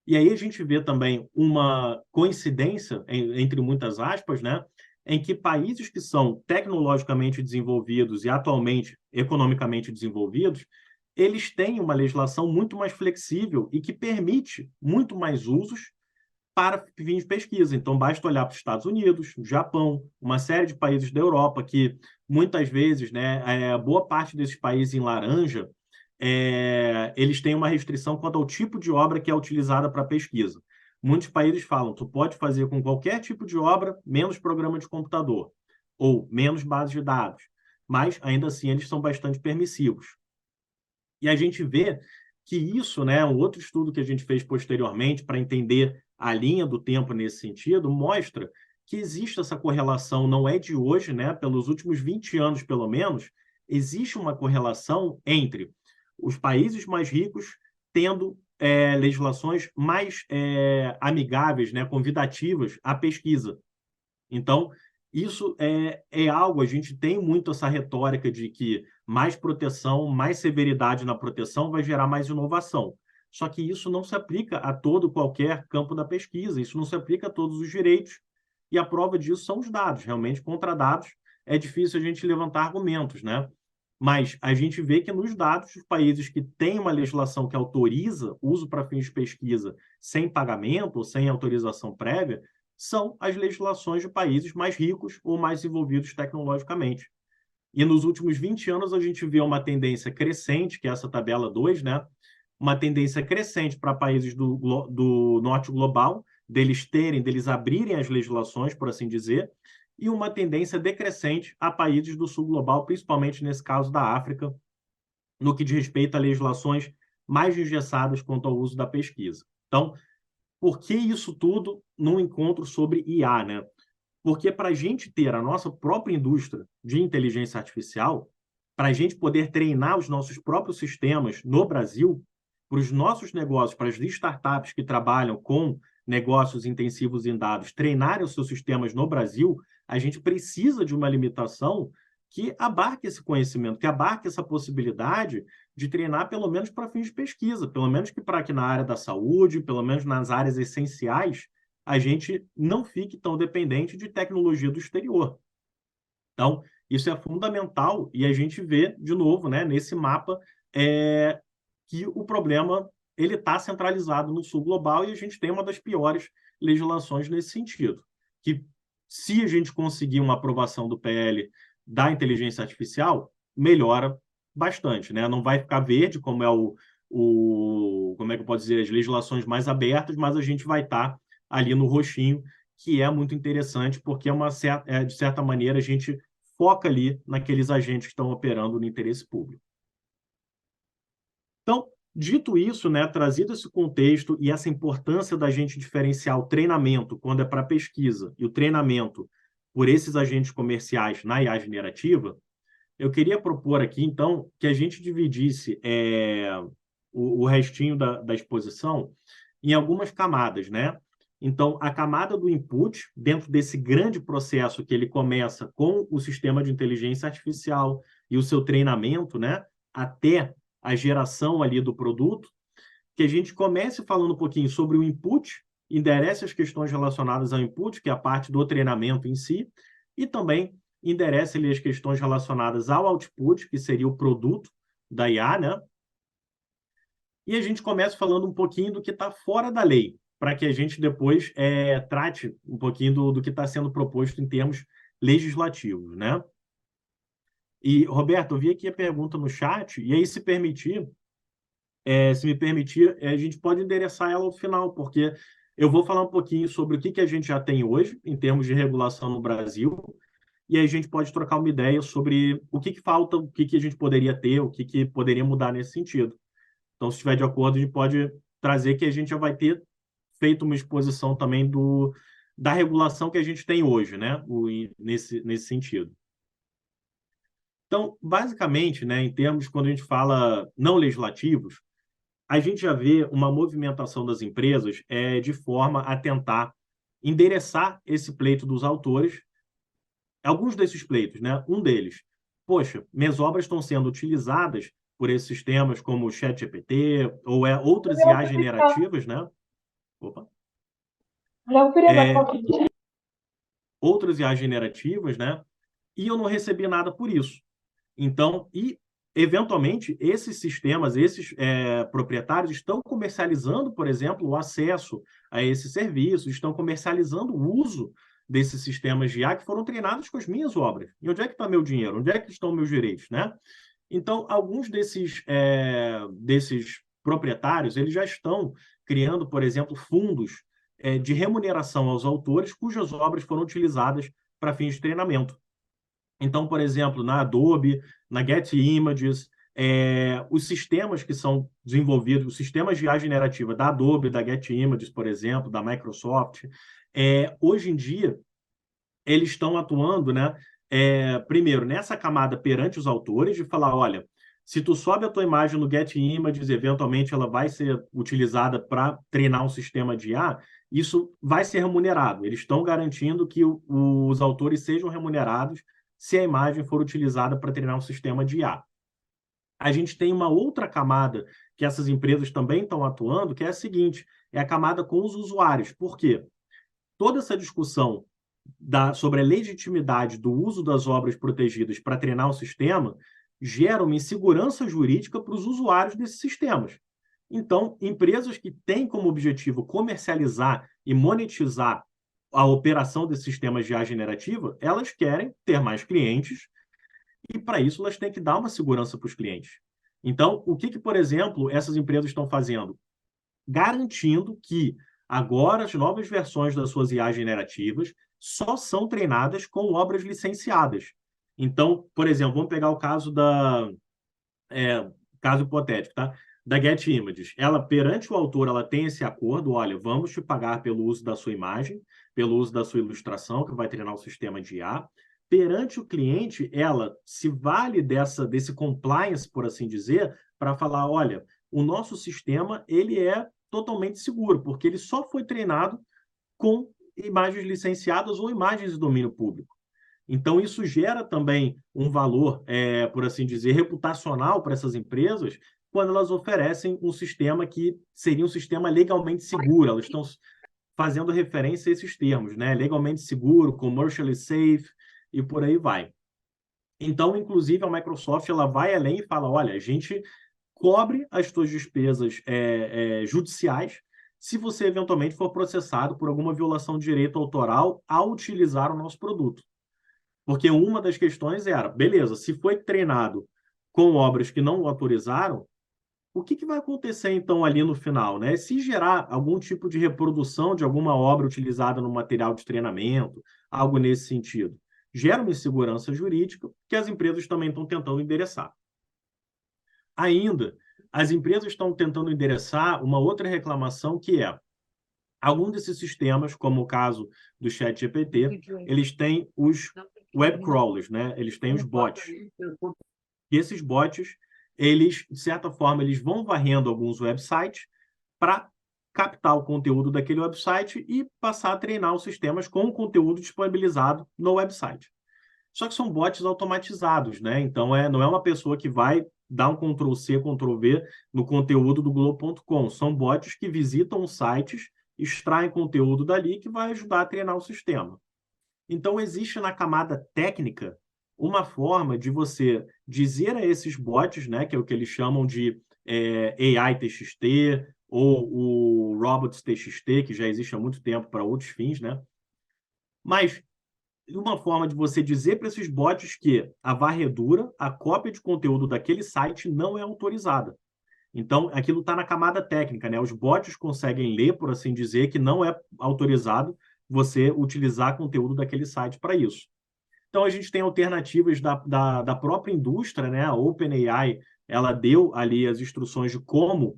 E aí a gente vê também uma coincidência, entre muitas aspas, né, em que países que são tecnologicamente desenvolvidos e atualmente economicamente desenvolvidos, eles têm uma legislação muito mais flexível e que permite muito mais usos para fins de pesquisa. Então, basta olhar para os Estados Unidos, Japão, uma série de países da Europa que, muitas vezes, né, boa parte desses países em laranja, eles têm uma restrição quanto ao tipo de obra que é utilizada para pesquisa. Muitos países falam, tu pode fazer com qualquer tipo de obra, menos programa de computador, ou menos base de dados, mas, ainda assim, eles são bastante permissivos. E a gente vê que isso, né, um outro estudo que a gente fez posteriormente para entender a linha do tempo nesse sentido, mostra que existe essa correlação, não é de hoje, né, pelos últimos 20 anos, pelo menos, existe uma correlação entre os países mais ricos tendo legislações mais amigáveis, né, convidativas à pesquisa. Então, isso é algo, a gente tem muito essa retórica de que mais proteção, mais severidade na proteção vai gerar mais inovação. Só que isso não se aplica a qualquer campo da pesquisa, isso não se aplica a todos os direitos, e a prova disso são os dados. Realmente, contra dados, é difícil a gente levantar argumentos, né? Mas a gente vê que nos dados, os países que têm uma legislação que autoriza uso para fins de pesquisa sem pagamento ou sem autorização prévia, são as legislações de países mais ricos ou mais desenvolvidos tecnologicamente. E nos últimos 20 anos, a gente vê uma tendência crescente, que é essa tabela 2, né? Uma tendência crescente para países do norte global, deles abrirem as legislações, por assim dizer, e uma tendência decrescente a países do sul global, principalmente nesse caso da África, no que diz respeito a legislações mais engessadas quanto ao uso da pesquisa. Então, por que isso tudo num encontro sobre IA, né? Porque para a gente ter a nossa própria indústria de inteligência artificial, para a gente poder treinar os nossos próprios sistemas no Brasil, para os nossos negócios, para as startups que trabalham com negócios intensivos em dados, treinarem os seus sistemas no Brasil, a gente precisa de uma limitação que abarque esse conhecimento, que abarque essa possibilidade de treinar pelo menos para fins de pesquisa, pelo menos para que na área da saúde, pelo menos nas áreas essenciais, a gente não fique tão dependente de tecnologia do exterior. Então, isso é fundamental e a gente vê, de novo, né, nesse mapa, que o problema ele está centralizado no sul global e a gente tem uma das piores legislações nesse sentido. Que se a gente conseguir uma aprovação do PL da inteligência artificial, melhora bastante, né? Não vai ficar verde, como é como é que eu posso dizer, as legislações mais abertas, mas a gente vai estar ali no roxinho, que é muito interessante, porque de certa maneira a gente foca ali naqueles agentes que estão operando no interesse público. Então, dito isso, né, trazido esse contexto e essa importância da gente diferenciar o treinamento quando é para pesquisa e o treinamento por esses agentes comerciais na IA generativa, eu queria propor aqui, então, que a gente dividisse o restinho da exposição em algumas camadas, né? Então, a camada do input, dentro desse grande processo que ele começa com o sistema de inteligência artificial e o seu treinamento, né, até a geração ali do produto, que a gente comece falando um pouquinho sobre o input, enderece as questões relacionadas ao input, que é a parte do treinamento em si, e também enderece ali as questões relacionadas ao output, que seria o produto da IA, né? E a gente começa falando um pouquinho do que está fora da lei, para que a gente depois trate um pouquinho do que está sendo proposto em termos legislativos, né? E, Roberto, eu vi aqui a pergunta no chat, e aí, se me permitir, a gente pode endereçar ela ao final, porque eu vou falar um pouquinho sobre o que a gente já tem hoje, em termos de regulação no Brasil, e aí a gente pode trocar uma ideia sobre o que falta, o que a gente poderia ter, o que poderia mudar nesse sentido. Então, se estiver de acordo, a gente pode trazer que a gente já vai ter feito uma exposição também da regulação que a gente tem hoje, né? Nesse sentido. Então, basicamente, né, em termos, quando a gente fala não legislativos, a gente já vê uma movimentação das empresas de forma a tentar endereçar esse pleito dos autores, alguns desses pleitos, né? Um deles, poxa, minhas obras estão sendo utilizadas por esses sistemas como o ChatGPT ou outras IA generativas, né? Opa. Outras IA generativas, né? E eu não recebi nada por isso. Então, eventualmente, esses sistemas, esses proprietários estão comercializando, por exemplo, o acesso a esses serviços, estão comercializando o uso desses sistemas de IA que foram treinados com as minhas obras. E onde é que está meu dinheiro? Onde é que estão meus direitos, né? Então, alguns desses proprietários, eles já estão criando, por exemplo, fundos de remuneração aos autores cujas obras foram utilizadas para fins de treinamento. Então, por exemplo, na Adobe, na Getty Images, os sistemas que são desenvolvidos, os sistemas de IA generativa da Adobe, da Getty Images, por exemplo, da Microsoft, hoje em dia, eles estão atuando, né, primeiro, nessa camada perante os autores, de falar, olha, se tu sobe a tua imagem no Getty Images, eventualmente ela vai ser utilizada para treinar um sistema de IA, isso vai ser remunerado. Eles estão garantindo que os autores sejam remunerados se a imagem for utilizada para treinar um sistema de IA. A gente tem uma outra camada que essas empresas também estão atuando, que é a seguinte, é a camada com os usuários. Por quê? Toda essa discussão sobre a legitimidade do uso das obras protegidas para treinar o sistema gera uma insegurança jurídica para os usuários desses sistemas. Então, empresas que têm como objetivo comercializar e monetizar a operação desses sistemas de IA generativa, elas querem ter mais clientes e, para isso, elas têm que dar uma segurança para os clientes. Então, o que, por exemplo, essas empresas estão fazendo? Garantindo que agora as novas versões das suas IA generativas só são treinadas com obras licenciadas. Então, por exemplo, vamos pegar o caso caso hipotético, tá? Da Getty Images. Ela, perante o autor, ela tem esse acordo, olha, vamos te pagar pelo uso da sua imagem, pelo uso da sua ilustração, que vai treinar o sistema de IA. Perante o cliente, ela se vale desse compliance, por assim dizer, para falar, olha, o nosso sistema ele é totalmente seguro, porque ele só foi treinado com imagens licenciadas ou imagens de domínio público. Então, isso gera também um valor, por assim dizer, reputacional para essas empresas, quando elas oferecem um sistema que seria um sistema legalmente seguro. Elas estão fazendo referência a esses termos, né? Legalmente seguro, commercially safe, e por aí vai. Então, inclusive, a Microsoft ela vai além e fala, olha, a gente cobre as suas despesas judiciais se você eventualmente for processado por alguma violação de direito autoral ao utilizar o nosso produto. Porque uma das questões era, beleza, se foi treinado com obras que não o autorizaram, o que vai acontecer então ali no final, né? Se gerar algum tipo de reprodução de alguma obra utilizada no material de treinamento, algo nesse sentido, gera uma insegurança jurídica que as empresas também estão tentando endereçar. Ainda, as empresas estão tentando endereçar uma outra reclamação que é algum desses sistemas, como o caso do ChatGPT, eles têm os web crawlers, né? Eles têm os bots. E esses bots, eles, de certa forma, eles vão varrendo alguns websites para captar o conteúdo daquele website e passar a treinar os sistemas com o conteúdo disponibilizado no website. Só que são bots automatizados, né? Então, não é uma pessoa que vai dar um Ctrl+C, Ctrl+V no conteúdo do Globo.com. São bots que visitam os sites, extraem conteúdo dali que vai ajudar a treinar o sistema. Então, existe na camada técnica uma forma de você dizer a esses bots, né, que é o que eles chamam de AI TXT ou o Robots TXT, que já existe há muito tempo para outros fins, né? Mas uma forma de você dizer para esses bots que a varredura, a cópia de conteúdo daquele site não é autorizada. Então, aquilo está na camada técnica, né? Os bots conseguem ler, por assim dizer, que não é autorizado você utilizar conteúdo daquele site para isso. Então, a gente tem alternativas da própria indústria, né? A OpenAI, ela deu ali as instruções de como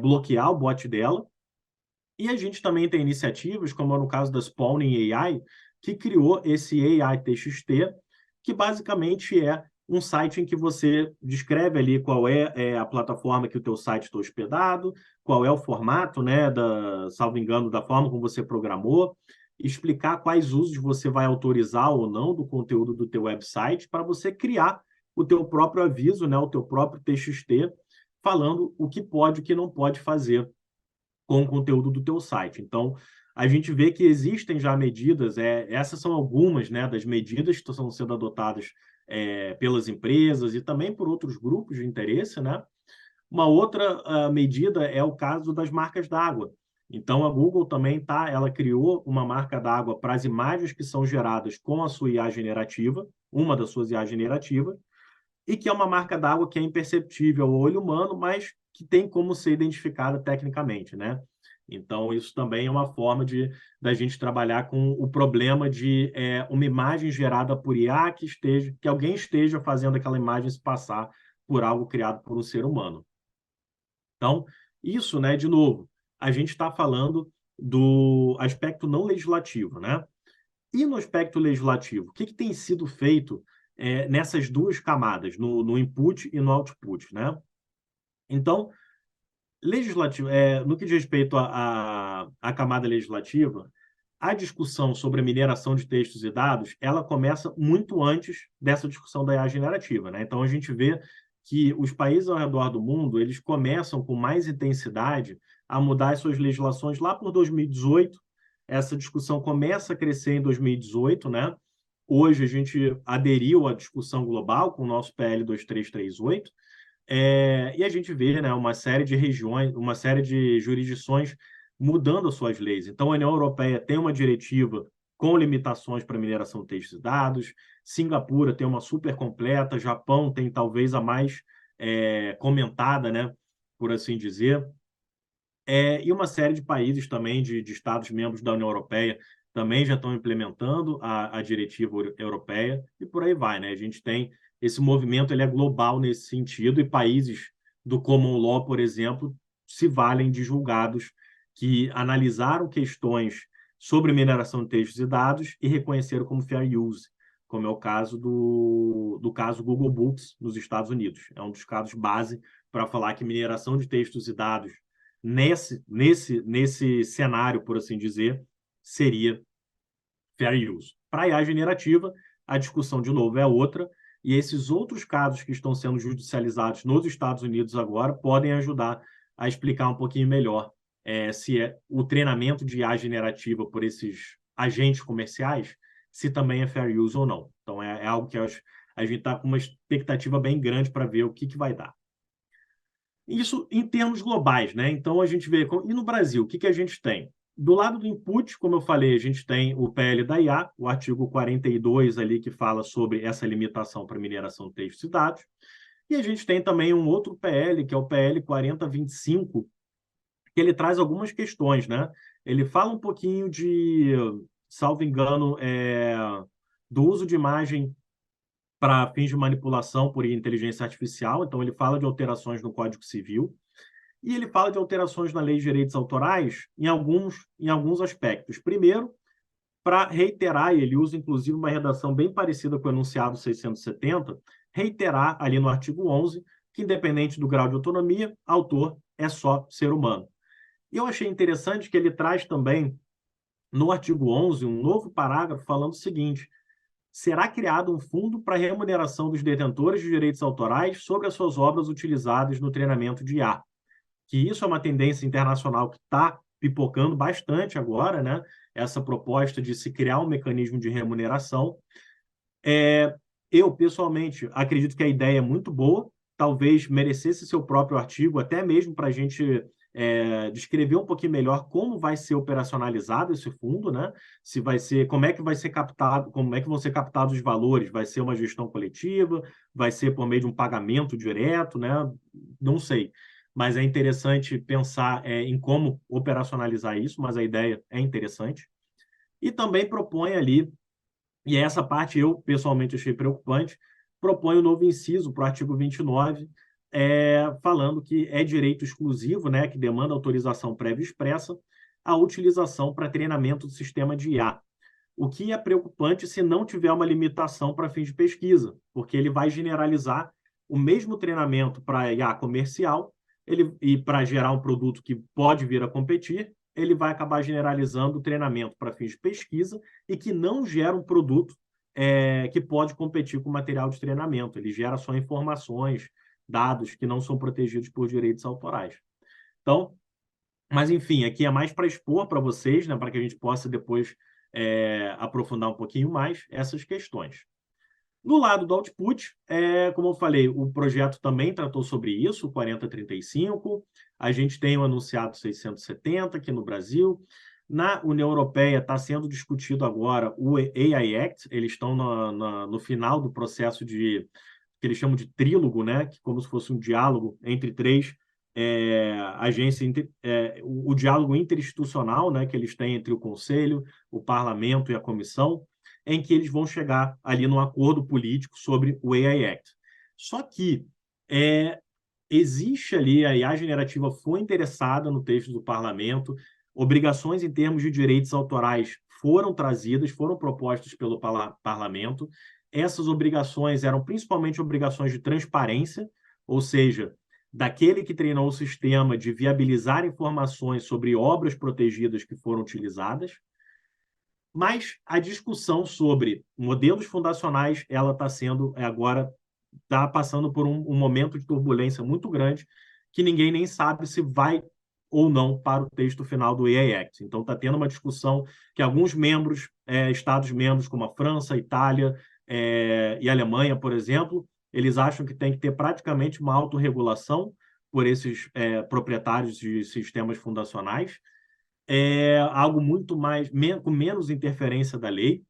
bloquear o bot dela. E a gente também tem iniciativas, como no caso da Spawning AI, que criou esse AI TXT, que basicamente é um site em que você descreve ali qual é a plataforma que o teu site está hospedado, qual é o formato, né, salvo engano, da forma como você programou, explicar quais usos você vai autorizar ou não do conteúdo do teu website para você criar o teu próprio aviso, né, o teu próprio TXT, falando o que pode e o que não pode fazer com o conteúdo do teu site. Então, a gente vê que existem já medidas, essas são algumas, né, das medidas que estão sendo adotadas pelas empresas e também por outros grupos de interesse, né? Uma outra medida é o caso das marcas d'água. Então, a Google também ela criou uma marca d'água para as imagens que são geradas com a sua IA generativa, uma das suas IA generativas, e que é uma marca d'água que é imperceptível ao olho humano, mas que tem como ser identificada tecnicamente, né? Então, isso também é uma forma da gente trabalhar com o problema de uma imagem gerada por IA que alguém esteja fazendo aquela imagem se passar por algo criado por um ser humano. Então, isso, né, de novo, a gente está falando do aspecto não legislativo, né? E no aspecto legislativo, o que tem sido feito nessas duas camadas, no input e no output, né? Então, legislativo, no que diz respeito à camada legislativa, a discussão sobre a mineração de textos e dados, ela começa muito antes dessa discussão da IA generativa, né? Então, a gente vê que os países ao redor do mundo, eles começam com mais intensidade a mudar as suas legislações lá por 2018. Essa discussão começa a crescer em 2018, né? Hoje a gente aderiu à discussão global com o nosso PL 2338, e a gente vê, né, uma série de regiões, uma série de jurisdições mudando as suas leis. Então, a União Europeia tem uma diretiva com limitações para mineração de textos e dados, Singapura tem uma super completa, Japão tem talvez a mais comentada, né, por assim dizer, e uma série de países também, de Estados membros da União Europeia, também já estão implementando a diretiva europeia, e por aí vai, né? A gente tem esse movimento, ele é global nesse sentido, e países do common law, por exemplo, se valem de julgados que analisaram questões sobre mineração de textos e dados e reconheceram como fair use, como é o caso do caso Google Books nos Estados Unidos. É um dos casos base para falar que mineração de textos e dados nesse cenário, por assim dizer, seria fair use. Para a IA generativa, a discussão, de novo, é outra, e esses outros casos que estão sendo judicializados nos Estados Unidos agora podem ajudar a explicar um pouquinho melhor se o treinamento de IA generativa por esses agentes comerciais, se também é fair use ou não. Então, é algo que a gente está com uma expectativa bem grande para ver o que vai dar. Isso em termos globais, né? Então, a gente vê... E no Brasil, o que a gente tem? Do lado do input, como eu falei, a gente tem o PL da IA, o artigo 42 ali, que fala sobre essa limitação para mineração de textos e dados. E a gente tem também um outro PL, que é o PL 4025, que ele traz algumas questões, né? Ele fala um pouquinho de, salvo engano, do uso de imagem para fins de manipulação por inteligência artificial. Então, ele fala de alterações no Código Civil e ele fala de alterações na Lei de Direitos Autorais em alguns aspectos. Primeiro, para reiterar, e ele usa inclusive uma redação bem parecida com o enunciado 670, reiterar ali no artigo 11 que, independente do grau de autonomia, autor é só ser humano. E eu achei interessante que ele traz também, no artigo 11, um novo parágrafo falando o seguinte: será criado um fundo para remuneração dos detentores de direitos autorais sobre as suas obras utilizadas no treinamento de IA. Que isso é uma tendência internacional que está pipocando bastante agora, né? Essa proposta de se criar um mecanismo de remuneração. Eu, pessoalmente, acredito que a ideia é muito boa, talvez merecesse seu próprio artigo, até mesmo para a gente descrever um pouquinho melhor como vai ser operacionalizado esse fundo, né? Se vai ser, como é que vai ser captado, como é que vão ser captados os valores? Vai ser uma gestão coletiva? Vai ser por meio de um pagamento direto, né? Não sei. Mas é interessante pensar em como operacionalizar isso, mas a ideia é interessante. E também propõe ali, e essa parte eu pessoalmente achei preocupante, propõe um novo inciso para o artigo 29, falando que é direito exclusivo, né, que demanda autorização prévia expressa, a utilização para treinamento do sistema de IA. O que é preocupante se não tiver uma limitação para fins de pesquisa, porque ele vai generalizar o mesmo treinamento para IA comercial e para gerar um produto que pode vir a competir, ele vai acabar generalizando o treinamento para fins de pesquisa e que não gera um produto que pode competir com material de treinamento. Ele gera só informações, dados que não são protegidos por direitos autorais. Então, mas enfim, aqui é mais para expor para vocês, né, para que a gente possa depois aprofundar um pouquinho mais essas questões. No lado do output, como eu falei, o projeto também tratou sobre isso, o 4035. A gente tem o anunciado 670 aqui no Brasil. Na União Europeia está sendo discutido agora o AI Act. Eles estão no final do processo que eles chamam de trílogo, né? Que como se fosse um diálogo entre três agências, o diálogo interinstitucional, né? Que eles têm entre o Conselho, o Parlamento e a Comissão, em que eles vão chegar ali num acordo político sobre o AI Act. Só que existe ali, a IA generativa foi interessada no texto do parlamento, obrigações em termos de direitos autorais foram trazidas, foram propostas pelo parlamento. Essas obrigações eram principalmente obrigações de transparência, ou seja, daquele que treinou o sistema de viabilizar informações sobre obras protegidas que foram utilizadas. Mas a discussão sobre modelos fundacionais, ela está sendo agora, está passando por um momento de turbulência muito grande, que ninguém nem sabe se vai ou não para o texto final do AI Act. Então, está tendo uma discussão que alguns membros, Estados-membros, como a França, a Itália e a Alemanha, por exemplo, eles acham que tem que ter praticamente uma autorregulação por esses proprietários de sistemas fundacionais, algo muito mais, com menos interferência da lei,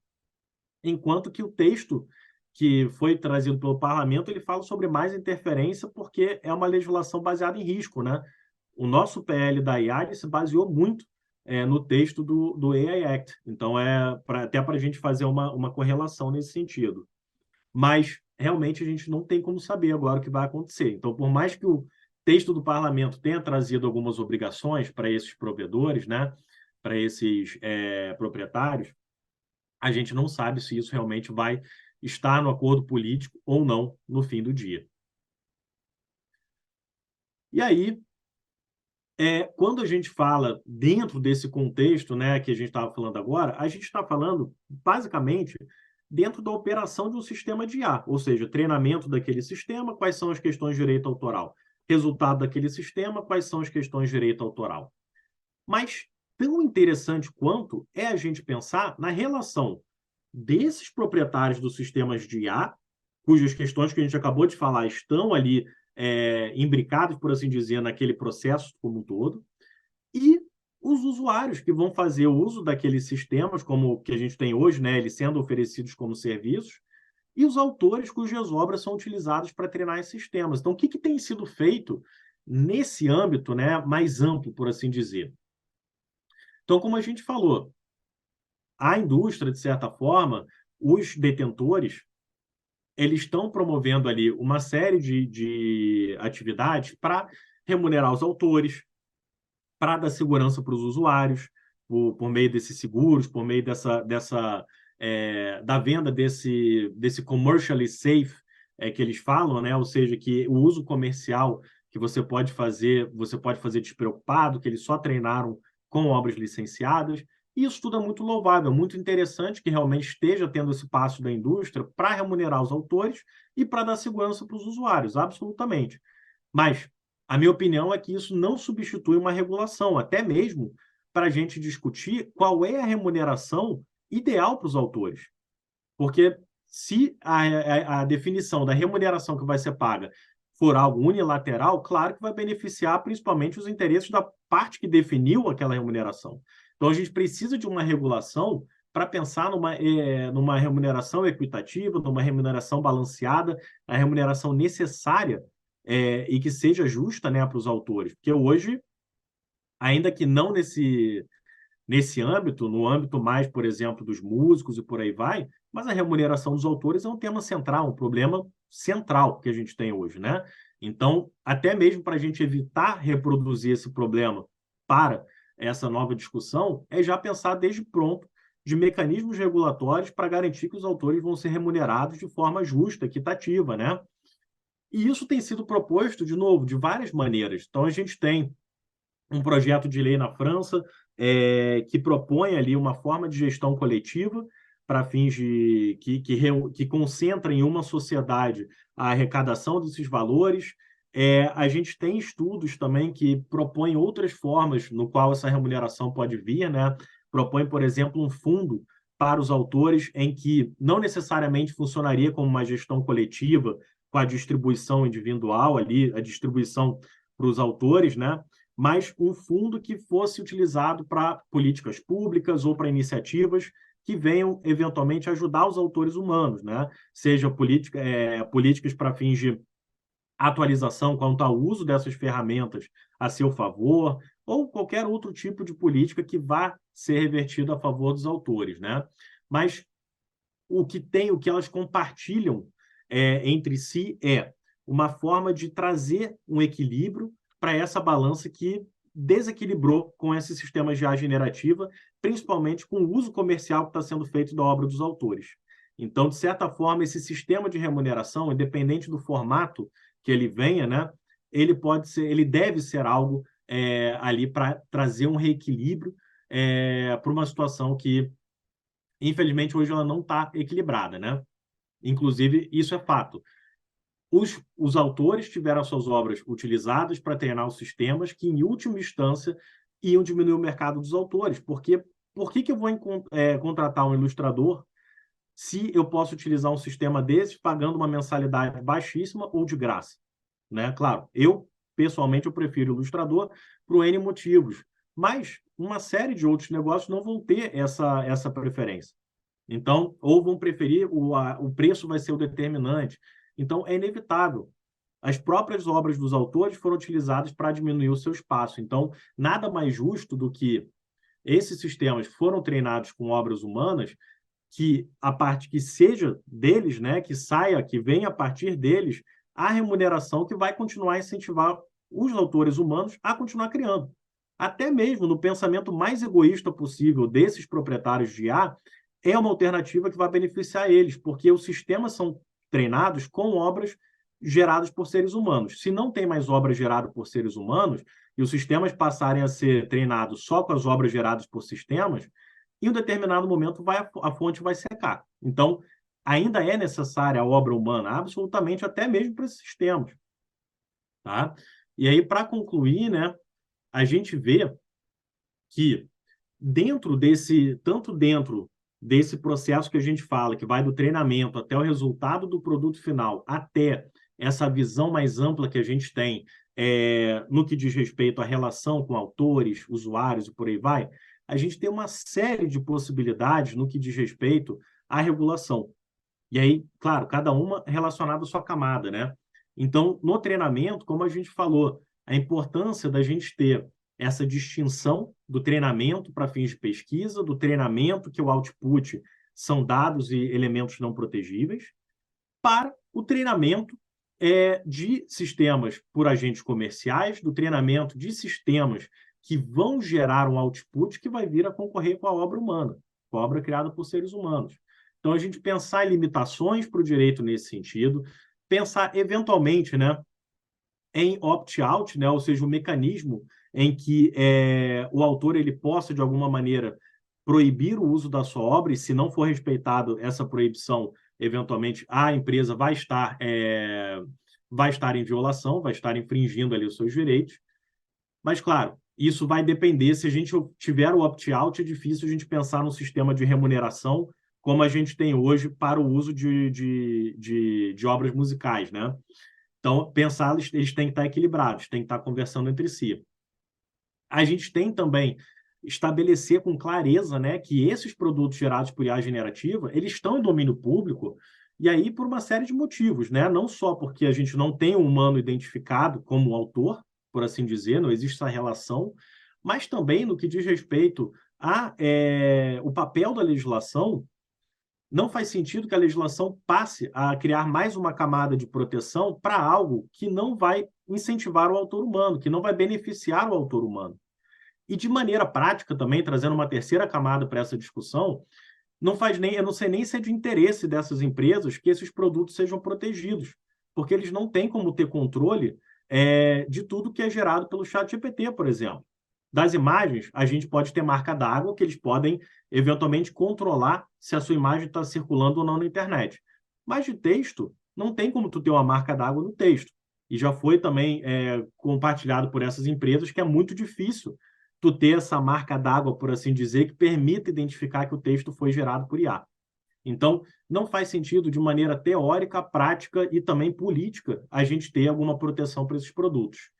enquanto que o texto que foi trazido pelo parlamento, ele fala sobre mais interferência porque é uma legislação baseada em risco, né? O nosso PL da IA se baseou muito no texto do AI Act, então até para a gente fazer uma correlação nesse sentido. Mas realmente a gente não tem como saber agora o que vai acontecer. Então, por mais que o texto do parlamento tenha trazido algumas obrigações para esses provedores, né, para esses proprietários, a gente não sabe se isso realmente vai estar no acordo político ou não no fim do dia. E aí, quando a gente fala dentro desse contexto, né, que a gente estava falando agora, a gente está falando basicamente dentro da operação de um sistema de IA, ou seja, treinamento daquele sistema, quais são as questões de direito autoral, resultado daquele sistema, quais são as questões de direito autoral. Mas tão interessante quanto é a gente pensar na relação desses proprietários dos sistemas de IA, cujas questões que a gente acabou de falar estão ali imbricadas, por assim dizer, naquele processo como um todo, e os usuários que vão fazer o uso daqueles sistemas, como o que a gente tem hoje, né, eles sendo oferecidos como serviços, e os autores cujas obras são utilizadas para treinar esses sistemas. Então, o que tem sido feito nesse âmbito, né, mais amplo, por assim dizer? Então, como a gente falou, a indústria, de certa forma, os detentores, eles estão promovendo ali uma série de atividades para remunerar os autores, para dar segurança para os usuários, por meio desses seguros, por meio da venda desse commercially safe que eles falam, né? Ou seja, que o uso comercial que você pode fazer despreocupado, que eles só treinaram com obras licenciadas. E isso tudo é muito louvável, muito interessante que realmente esteja tendo esse passo da indústria para remunerar os autores e para dar segurança para os usuários, absolutamente. Mas a minha opinião é que isso não substitui uma regulação, até mesmo para a gente discutir qual é a remuneração ideal para os autores. Porque se a definição da remuneração que vai ser paga for algo unilateral, claro que vai beneficiar principalmente os interesses da parte que definiu aquela remuneração. Então, a gente precisa de uma regulação para pensar numa remuneração equitativa, numa remuneração balanceada, a remuneração necessária e que seja justa, né, para os autores. Porque hoje, ainda que não nesse âmbito, no âmbito mais, por exemplo, dos músicos e por aí vai, mas a remuneração dos autores é um tema central, um problema central que a gente tem hoje, né? Então, até mesmo para a gente evitar reproduzir esse problema para essa nova discussão, é já pensar desde pronto de mecanismos regulatórios para garantir que os autores vão ser remunerados de forma justa, equitativa, né? E isso tem sido proposto, de novo, de várias maneiras. Então, a gente tem um projeto de lei na França que propõe ali uma forma de gestão coletiva para fins que concentra em uma sociedade a arrecadação desses valores. A gente tem estudos também que propõem outras formas no qual essa remuneração pode vir, né? Propõe, por exemplo, um fundo para os autores em que não necessariamente funcionaria como uma gestão coletiva, com a distribuição individual ali, a distribuição para os autores, né? Mas um fundo que fosse utilizado para políticas públicas ou para iniciativas que venham, eventualmente, ajudar os autores humanos, né? Seja políticas para fins de atualização quanto ao uso dessas ferramentas a seu favor, ou qualquer outro tipo de política que vá ser revertida a favor dos autores, né? Mas o que elas compartilham entre si é uma forma de trazer um equilíbrio para essa balança que desequilibrou com esses sistemas de IA generativa, principalmente com o uso comercial que está sendo feito da obra dos autores. Então, de certa forma, esse sistema de remuneração, independente do formato que ele venha, né, ele deve ser algo ali para trazer um reequilíbrio para uma situação que, infelizmente, hoje ela não está equilibrada, né? Inclusive, isso é fato. Os autores tiveram suas obras utilizadas para treinar os sistemas que, em última instância, iam diminuir o mercado dos autores. Porque por que eu vou contratar um ilustrador se eu posso utilizar um sistema desses pagando uma mensalidade baixíssima ou de graça? Né? Claro, pessoalmente, eu prefiro ilustrador por N motivos, mas uma série de outros negócios não vão ter essa preferência. Então, ou vão preferir, o preço vai ser o determinante. Então, é inevitável. As próprias obras dos autores foram utilizadas para diminuir o seu espaço. Então, nada mais justo do que esses sistemas foram treinados com obras humanas, que a parte que seja deles, né, que venha a partir deles, a remuneração que vai continuar a incentivar os autores humanos a continuar criando. Até mesmo no pensamento mais egoísta possível desses proprietários de IA, é uma alternativa que vai beneficiar eles, porque os sistemas são treinados com obras geradas por seres humanos. Se não tem mais obras geradas por seres humanos e os sistemas passarem a ser treinados só com as obras geradas por sistemas, em um determinado momento a fonte vai secar. Então, ainda é necessária a obra humana, absolutamente, até mesmo para esses sistemas. Tá? E aí, para concluir, né, a gente vê que tanto dentro desse processo que a gente fala, que vai do treinamento até o resultado do produto final, até essa visão mais ampla que a gente tem no que diz respeito à relação com autores, usuários e por aí vai, a gente tem uma série de possibilidades no que diz respeito à regulação. E aí, claro, cada uma relacionada à sua camada, né? Então, no treinamento, como a gente falou, a importância da gente ter essa distinção do treinamento para fins de pesquisa, do treinamento que o output são dados e elementos não protegíveis, para o treinamento de sistemas por agentes comerciais, do treinamento de sistemas que vão gerar um output que vai vir a concorrer com a obra humana, com a obra criada por seres humanos. Então, a gente pensar em limitações para o direito nesse sentido, pensar eventualmente, né, em opt-out, né, ou seja, o mecanismo em que o autor ele possa, de alguma maneira, proibir o uso da sua obra, e se não for respeitado essa proibição, eventualmente a empresa vai estar em violação, vai estar infringindo ali os seus direitos. Mas, claro, isso vai depender. Se a gente tiver o opt-out, é difícil a gente pensar num sistema de remuneração como a gente tem hoje para o uso de obras musicais, né? Então, pensar, eles têm que estar equilibrados, têm que estar conversando entre si. A gente tem também estabelecer com clareza, né, que esses produtos gerados por IA generativa, eles estão em domínio público, e aí por uma série de motivos, né? Não só porque a gente não tem um humano identificado como autor, por assim dizer, não existe essa relação, mas também no que diz respeito o papel da legislação. Não faz sentido que a legislação passe a criar mais uma camada de proteção para algo que não vai incentivar o autor humano, que não vai beneficiar o autor humano. E de maneira prática também, trazendo uma terceira camada para essa discussão, eu não sei nem se é de interesse dessas empresas que esses produtos sejam protegidos, porque eles não têm como ter controle de tudo que é gerado pelo ChatGPT, por exemplo. Das imagens, a gente pode ter marca d'água que eles podem eventualmente controlar se a sua imagem está circulando ou não na internet. Mas de texto, não tem como tu ter uma marca d'água no texto. E já foi também compartilhado por essas empresas que é muito difícil tu ter essa marca d'água, por assim dizer, que permita identificar que o texto foi gerado por IA. Então, não faz sentido, de maneira teórica, prática e também política, a gente ter alguma proteção para esses produtos.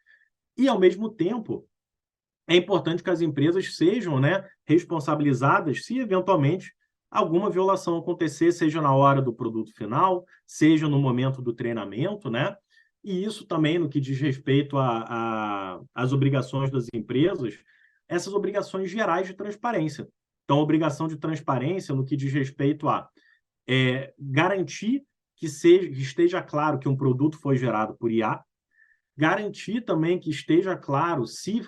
E, ao mesmo tempo, é importante que as empresas sejam, né, responsabilizadas se, eventualmente, alguma violação acontecer, seja na hora do produto final, seja no momento do treinamento, né? E isso também, no que diz respeito às obrigações das empresas, essas obrigações gerais de transparência. Então, obrigação de transparência no que diz respeito a garantir que esteja claro que um produto foi gerado por IA, garantir também que esteja claro se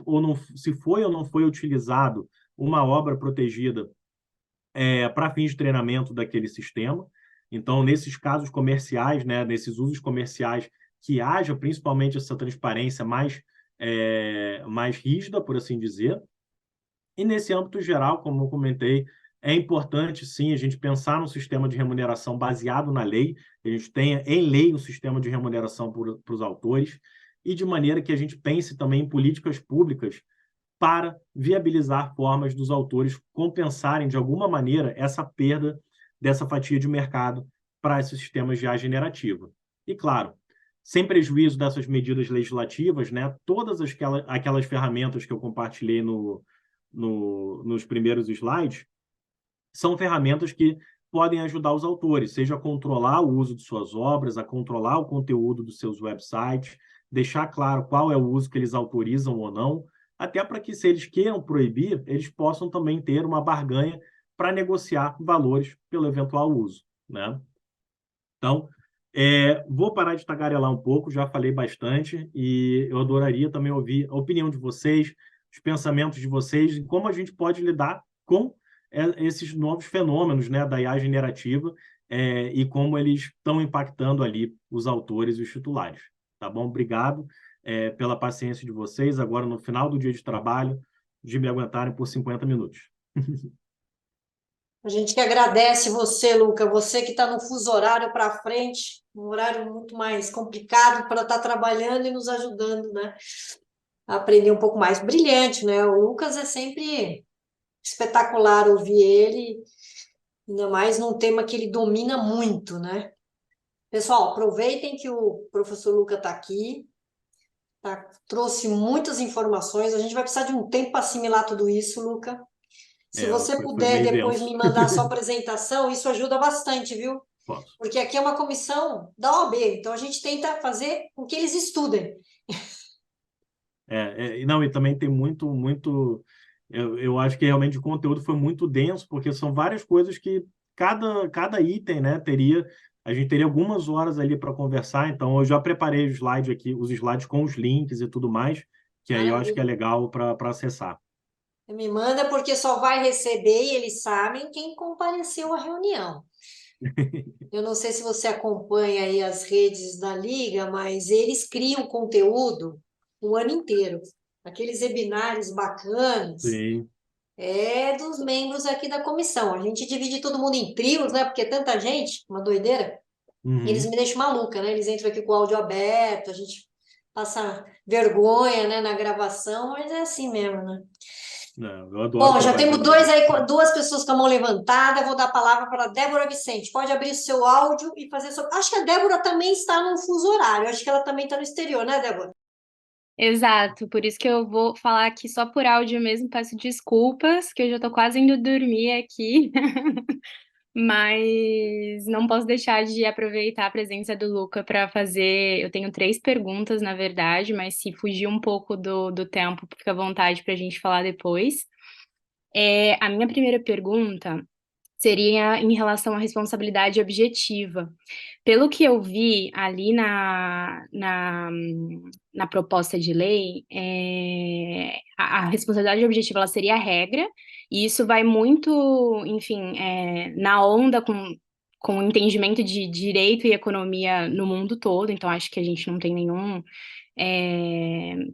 foi ou não foi utilizado uma obra protegida para fins de treinamento daquele sistema. Então, nesses casos comerciais, né, nesses usos comerciais, que haja principalmente essa transparência mais rígida, por assim dizer. E nesse âmbito geral, como eu comentei, é importante, sim, a gente pensar num sistema de remuneração baseado na lei, que a gente tenha em lei um sistema de remuneração para os autores, e de maneira que a gente pense também em políticas públicas para viabilizar formas dos autores compensarem, de alguma maneira, essa perda dessa fatia de mercado para esses sistemas de IA generativa. E, claro, sem prejuízo dessas medidas legislativas, né, todas aquelas ferramentas que eu compartilhei nos primeiros slides são ferramentas que podem ajudar os autores, seja a controlar o uso de suas obras, a controlar o conteúdo dos seus websites, deixar claro qual é o uso que eles autorizam ou não, até para que, se eles queiram proibir, eles possam também ter uma barganha para negociar valores pelo eventual uso, né? Então, vou parar de tagarelar um pouco, já falei bastante, e eu adoraria também ouvir a opinião de vocês, os pensamentos de vocês, e como a gente pode lidar com esses novos fenômenos, né, da IA generativa, e como eles estão impactando ali os autores e os titulares. Tá bom? Obrigado pela paciência de vocês, agora no final do dia de trabalho, de me aguentarem por 50 minutos. A gente que agradece você, Luca, você que está no fuso horário para frente, um horário muito mais complicado para estar trabalhando e nos ajudando, né? A aprender um pouco mais. Brilhante, né? O Lucas é sempre espetacular ouvir ele, ainda mais num tema que ele domina muito, né? Pessoal, aproveitem que o professor Luca está aqui, tá? Trouxe muitas informações. A gente vai precisar de um tempo para assimilar tudo isso, Luca. Se É, você foi puder meio depois denso. me mandar a sua apresentação, isso ajuda bastante, viu? Posso. Porque aqui é uma comissão da OAB, então a gente tenta fazer com que eles estudem. Não, e também tem muito. Eu acho que realmente o conteúdo foi muito denso, porque são várias coisas que cada item, né, teria. A gente teria algumas horas ali para conversar, então eu já preparei o slide aqui, os slides com os links e tudo mais, que aí eu acho que é Maravilha. legal para acessar. Me manda porque só vai receber e eles sabem quem compareceu à reunião. Eu não sei se você acompanha aí as redes da Liga, mas eles criam conteúdo o ano inteiro. Aqueles webinários bacanas, Sim. é dos membros aqui da comissão. A gente divide todo mundo em trios, né? Porque é tanta gente, uma doideira. E eles Uhum. me deixam maluca, né? Eles entram aqui com o áudio aberto, a gente passa vergonha, né, na gravação, mas é assim mesmo, né? Não, eu adoro Bom, já temos trabalhar dois nisso. aí, duas pessoas com a mão levantada. Vou dar a palavra para a Débora Vicente. Pode abrir o seu áudio e fazer sua. Acho que a Débora também está no fuso horário. Acho que ela também está no exterior, né, Débora? Exato, por isso que eu vou falar aqui só por áudio mesmo, peço desculpas, que eu já tô quase indo dormir aqui, mas não posso deixar de aproveitar a presença do Luca para fazer. Eu tenho 3 perguntas, na verdade, mas se fugir um pouco do tempo, fica à vontade para a gente falar depois. A minha primeira pergunta seria em relação à responsabilidade objetiva. Pelo que eu vi ali na proposta de lei, a responsabilidade objetiva ela seria a regra, e isso vai muito, enfim, na onda com o entendimento de direito e economia no mundo todo, então acho que a gente não tem nenhum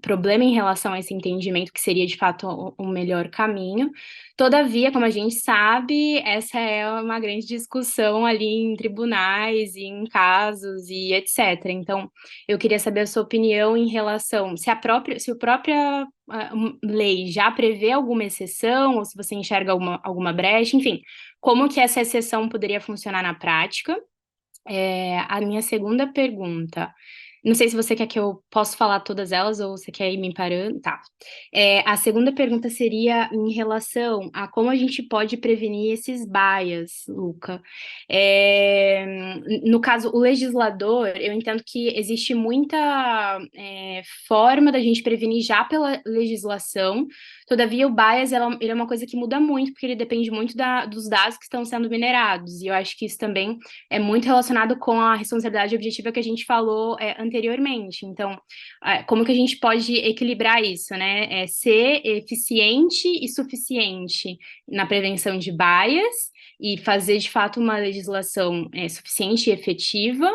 problema em relação a esse entendimento que seria de fato o melhor caminho. Todavia, como a gente sabe, essa é uma grande discussão ali em tribunais e em casos e etc. Então, eu queria saber a sua opinião em relação se a própria lei já prevê alguma exceção ou se você enxerga alguma brecha, enfim, como que essa exceção poderia funcionar na prática? A minha segunda pergunta, não sei se você quer que eu possa falar todas elas ou você quer ir me parando, tá. A segunda pergunta seria em relação a como a gente pode prevenir esses bias, Luca. No caso, o legislador, eu entendo que existe muita forma da gente prevenir já pela legislação, todavia o bias ele é uma coisa que muda muito, porque ele depende muito dos dados que estão sendo minerados, e eu acho que isso também é muito relacionado com a responsabilidade objetiva que a gente falou anteriormente. Então, como que a gente pode equilibrar isso, né? Ser eficiente e suficiente na prevenção de bias e fazer, de fato, uma legislação suficiente e efetiva,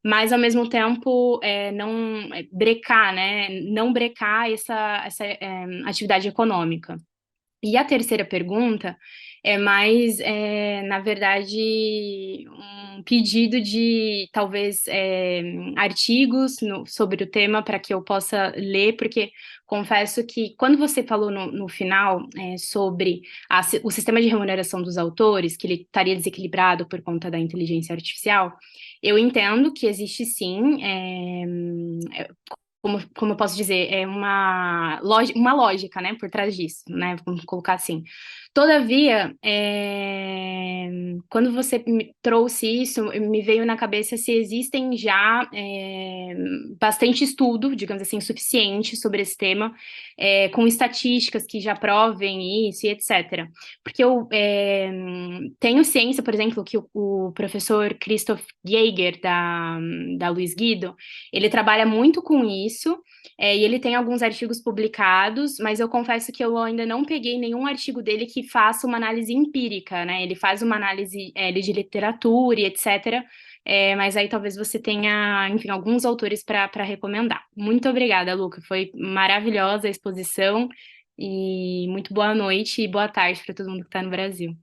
mas, ao mesmo tempo, não brecar, né? Não brecar essa atividade econômica. E a terceira pergunta é mais, na verdade, um pedido de, talvez, artigos sobre o tema para que eu possa ler, porque confesso que quando você falou no final sobre o sistema de remuneração dos autores, que ele estaria desequilibrado por conta da inteligência artificial, eu entendo que existe sim como eu posso dizer, uma lógica, né, por trás disso, né, vamos colocar assim. Todavia, quando você me trouxe isso, me veio na cabeça se existem já bastante estudo, digamos assim, suficiente sobre esse tema, com estatísticas que já provem isso e etc. Porque eu tenho ciência, por exemplo, que o professor Christoph Jaeger, da Luiz Guido, ele trabalha muito com isso, e ele tem alguns artigos publicados, mas eu confesso que eu ainda não peguei nenhum artigo dele que faça uma análise empírica, né? Ele faz uma análise de literatura e etc., mas aí talvez você tenha, enfim, alguns autores para recomendar. Muito obrigada, Luca, foi maravilhosa a exposição, e muito boa noite e boa tarde para todo mundo que está no Brasil.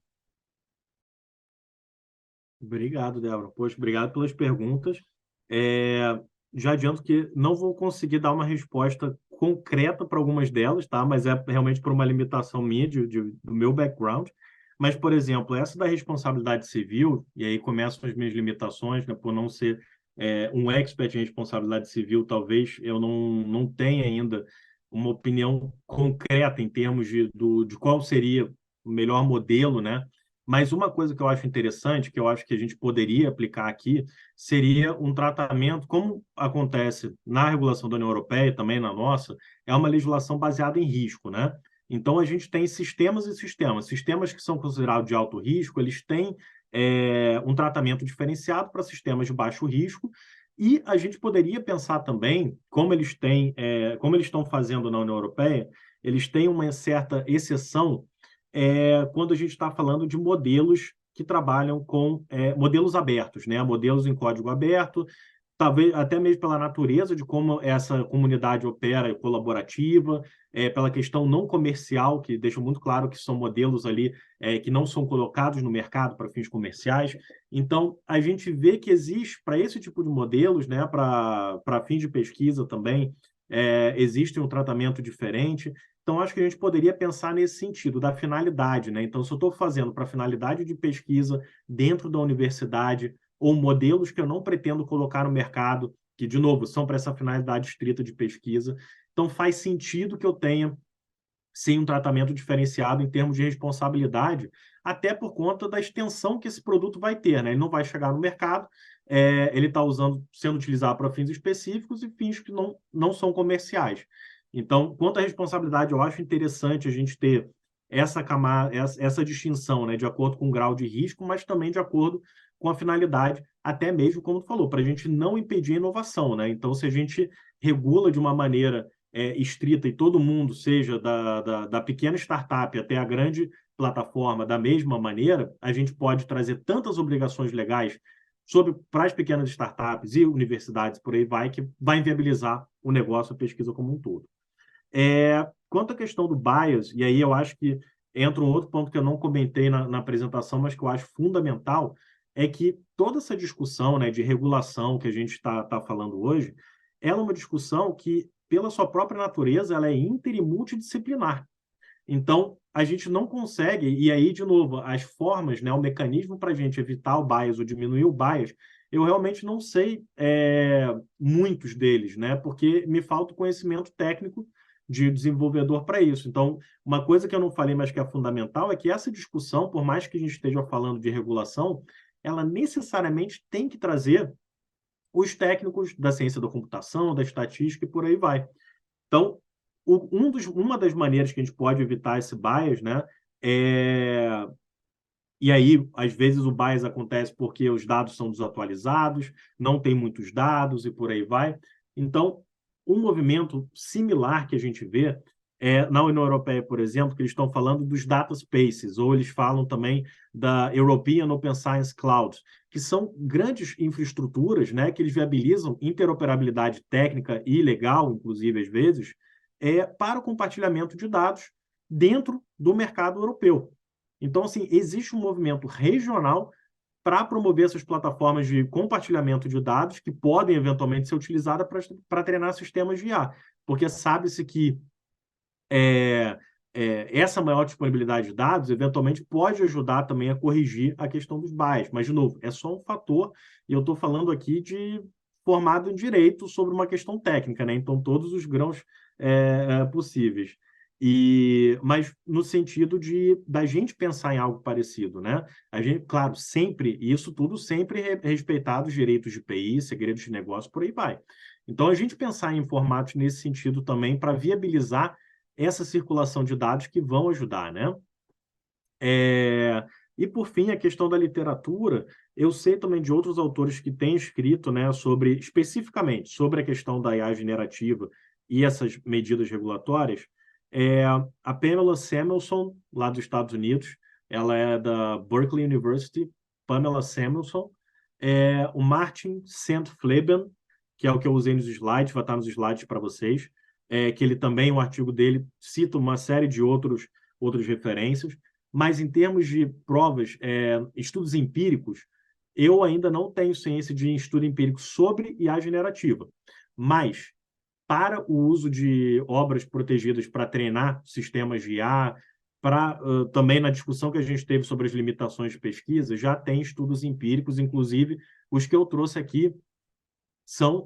Obrigado, Débora. Poxa, obrigado pelas perguntas. É, já adianto que não vou conseguir dar uma resposta concreta para algumas delas, tá? Mas é realmente por uma limitação minha, do meu background. Mas, por exemplo, essa da responsabilidade civil, e aí começam as minhas limitações, né? Por não ser um expert em responsabilidade civil, talvez eu não tenha ainda uma opinião concreta em termos de qual seria o melhor modelo, né? Mas uma coisa que eu acho interessante, que eu acho que a gente poderia aplicar aqui, seria um tratamento, como acontece na regulação da União Europeia e também na nossa, é uma legislação baseada em risco, né? Então, a gente tem sistemas e sistemas. Sistemas que são considerados de alto risco, eles têm um tratamento diferenciado para sistemas de baixo risco, e a gente poderia pensar também, como eles estão fazendo na União Europeia, eles têm uma certa exceção quando a gente está falando de modelos que trabalham com modelos abertos, né? Modelos em código aberto, talvez até mesmo pela natureza de como essa comunidade opera colaborativa, pela questão não comercial, que deixa muito claro que são modelos ali que não são colocados no mercado para fins comerciais. Então, a gente vê que existe, para esse tipo de modelos, né, para fins de pesquisa também, existe um tratamento diferente. Então, acho que a gente poderia pensar nesse sentido, da finalidade, né? Então, se eu estou fazendo para finalidade de pesquisa dentro da universidade, ou modelos que eu não pretendo colocar no mercado, que, de novo, são para essa finalidade estrita de pesquisa, então faz sentido que eu tenha, sim, um tratamento diferenciado em termos de responsabilidade, até por conta da extensão que esse produto vai ter, né? Ele não vai chegar no mercado, ele está sendo utilizado para fins específicos e fins que não são comerciais. Então, quanto à responsabilidade, eu acho interessante a gente ter essa distinção, né, de acordo com o grau de risco, mas também de acordo com a finalidade, até mesmo, como tu falou, para a gente não impedir a inovação, né? Então, se a gente regula de uma maneira estrita e todo mundo, seja da pequena startup até a grande plataforma, da mesma maneira, a gente pode trazer tantas obrigações legais para as pequenas startups e universidades, por aí vai, que vai inviabilizar o negócio, a pesquisa como um todo. Quanto à questão do bias, e aí eu acho que entra um outro ponto que eu não comentei na apresentação, mas que eu acho fundamental, é que toda essa discussão, né, de regulação que a gente está falando hoje, ela é uma discussão que, pela sua própria natureza, ela é inter e multidisciplinar. Então, a gente não consegue, e aí, de novo, as formas, né, o mecanismo para a gente evitar o bias ou diminuir o bias, eu realmente não sei muitos deles, né, porque me falta o conhecimento técnico de desenvolvedor para isso. Então, uma coisa que eu não falei, mas que é fundamental, é que essa discussão, por mais que a gente esteja falando de regulação, ela necessariamente tem que trazer os técnicos da ciência da computação, da estatística e por aí vai. Então, uma das maneiras que a gente pode evitar esse bias, né, e aí, às vezes, o bias acontece porque os dados são desatualizados, não tem muitos dados e por aí vai. Então, um movimento similar que a gente vê na União Europeia, por exemplo, que eles estão falando dos data spaces, ou eles falam também da European Open Science Cloud, que são grandes infraestruturas, né, que eles viabilizam interoperabilidade técnica e legal, inclusive, às vezes, para o compartilhamento de dados dentro do mercado europeu. Então, assim, existe um movimento regional para promover essas plataformas de compartilhamento de dados que podem eventualmente ser utilizadas para treinar sistemas de IA, porque sabe-se que essa maior disponibilidade de dados eventualmente pode ajudar também a corrigir a questão dos bias. Mas, de novo, é só um fator, e eu estou falando aqui de formado em direito sobre uma questão técnica, né? Então, todos os grãos possíveis. Mas no sentido da gente pensar em algo parecido, né? A gente, claro, sempre, e isso tudo sempre respeitado os direitos de TI, segredos de negócio, por aí vai. Então, a gente pensar em formatos nesse sentido também para viabilizar essa circulação de dados que vão ajudar, né? E, por fim, a questão da literatura, eu sei também de outros autores que têm escrito, né, especificamente sobre a questão da IA generativa e essas medidas regulatórias. A Pamela Samuelson, lá dos Estados Unidos, ela é da Berkeley University, Pamela Samuelson, o Martin Sandfleben, que é o que eu usei nos slides, vai estar nos slides para vocês, que ele também, o artigo dele, cita uma série de outras referências, mas em termos de provas, estudos empíricos, Eu ainda não tenho ciência de estudo empírico sobre IA generativa, mas para o uso de obras protegidas para treinar sistemas de IA, também na discussão que a gente teve sobre as limitações de pesquisa, já tem estudos empíricos, inclusive os que eu trouxe aqui são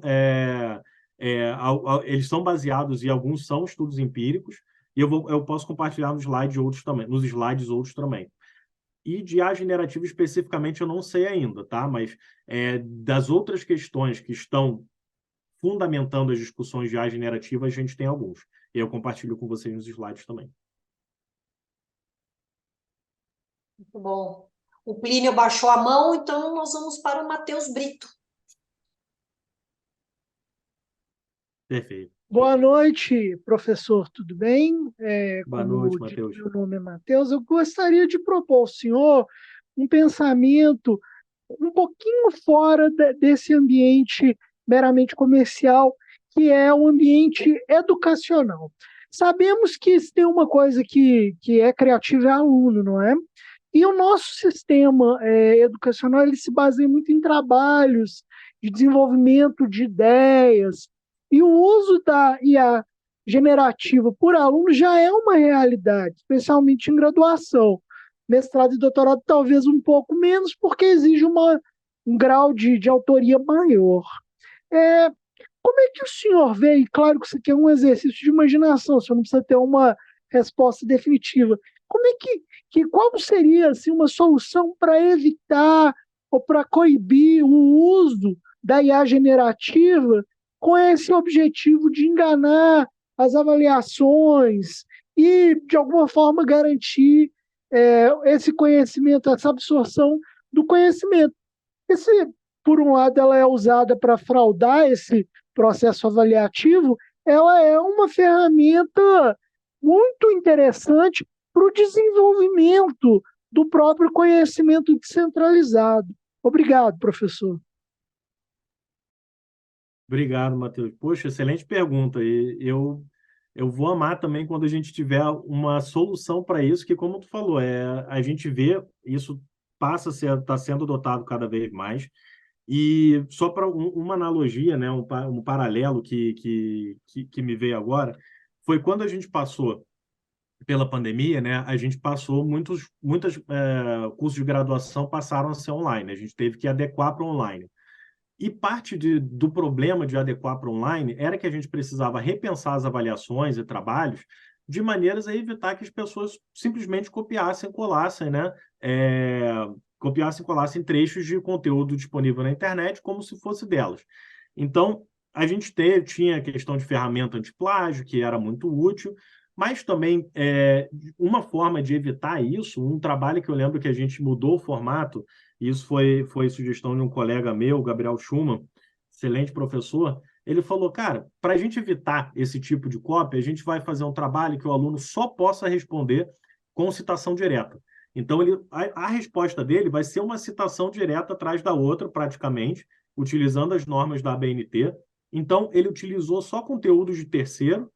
eles são baseados e alguns são estudos empíricos, e eu posso compartilhar nos slides outros também. E de IA generativa especificamente eu não sei ainda, tá? Mas das outras questões que estão fundamentando as discussões de IA generativa, a gente tem alguns. E eu compartilho com vocês nos slides também. Muito bom. O Plínio baixou a mão, então nós vamos para o Matheus Brito. Perfeito. Boa noite, professor, tudo bem? Boa Como noite, disse, Matheus. meu nome é Matheus. Eu gostaria de propor ao senhor um pensamento um pouquinho fora desse ambiente meramente comercial, que é o ambiente educacional. Sabemos que se tem uma coisa que é criativa é aluno, não é? E o nosso sistema educacional ele se baseia muito em trabalhos de desenvolvimento de ideias, e o uso da IA generativa por aluno já é uma realidade, especialmente em graduação. Mestrado e doutorado talvez um pouco menos, porque exige um grau de autoria maior. Como é que o senhor vê, e claro que isso aqui é um exercício de imaginação, o senhor não precisa ter uma resposta definitiva, como é qual seria assim, uma solução para evitar ou para coibir o uso da IA generativa com esse objetivo de enganar as avaliações e, de alguma forma, garantir esse conhecimento, essa absorção do conhecimento? Por um lado, ela é usada para fraudar esse processo avaliativo, ela é uma ferramenta muito interessante para o desenvolvimento do próprio conhecimento descentralizado. Obrigado, professor. Obrigado, Matheus. Poxa, excelente pergunta. E eu vou amar também quando a gente tiver uma solução para isso, que, como tu falou, a gente vê isso está sendo adotado cada vez mais. E só para uma analogia, né, um paralelo que me veio agora, foi quando a gente passou pela pandemia, né, a gente passou muitos cursos de graduação passaram a ser online. A gente teve que adequar para online. E parte do problema de adequar para online era que a gente precisava repensar as avaliações e trabalhos de maneiras a evitar que as pessoas simplesmente copiassem e colassem, né? Copiassem e colassem trechos de conteúdo disponível na internet como se fosse delas. Então, a gente tinha a questão de ferramenta antiplágio, que era muito útil, mas também uma forma de evitar isso, um trabalho que eu lembro que a gente mudou o formato, e isso foi sugestão de um colega meu, Gabriel Schumann, excelente professor. Ele falou, cara, para a gente evitar esse tipo de cópia, a gente vai fazer um trabalho que o aluno só possa responder com citação direta. Então, a resposta dele vai ser uma citação direta atrás da outra, praticamente, utilizando as normas da ABNT. Então, ele utilizou só conteúdos de terceiro,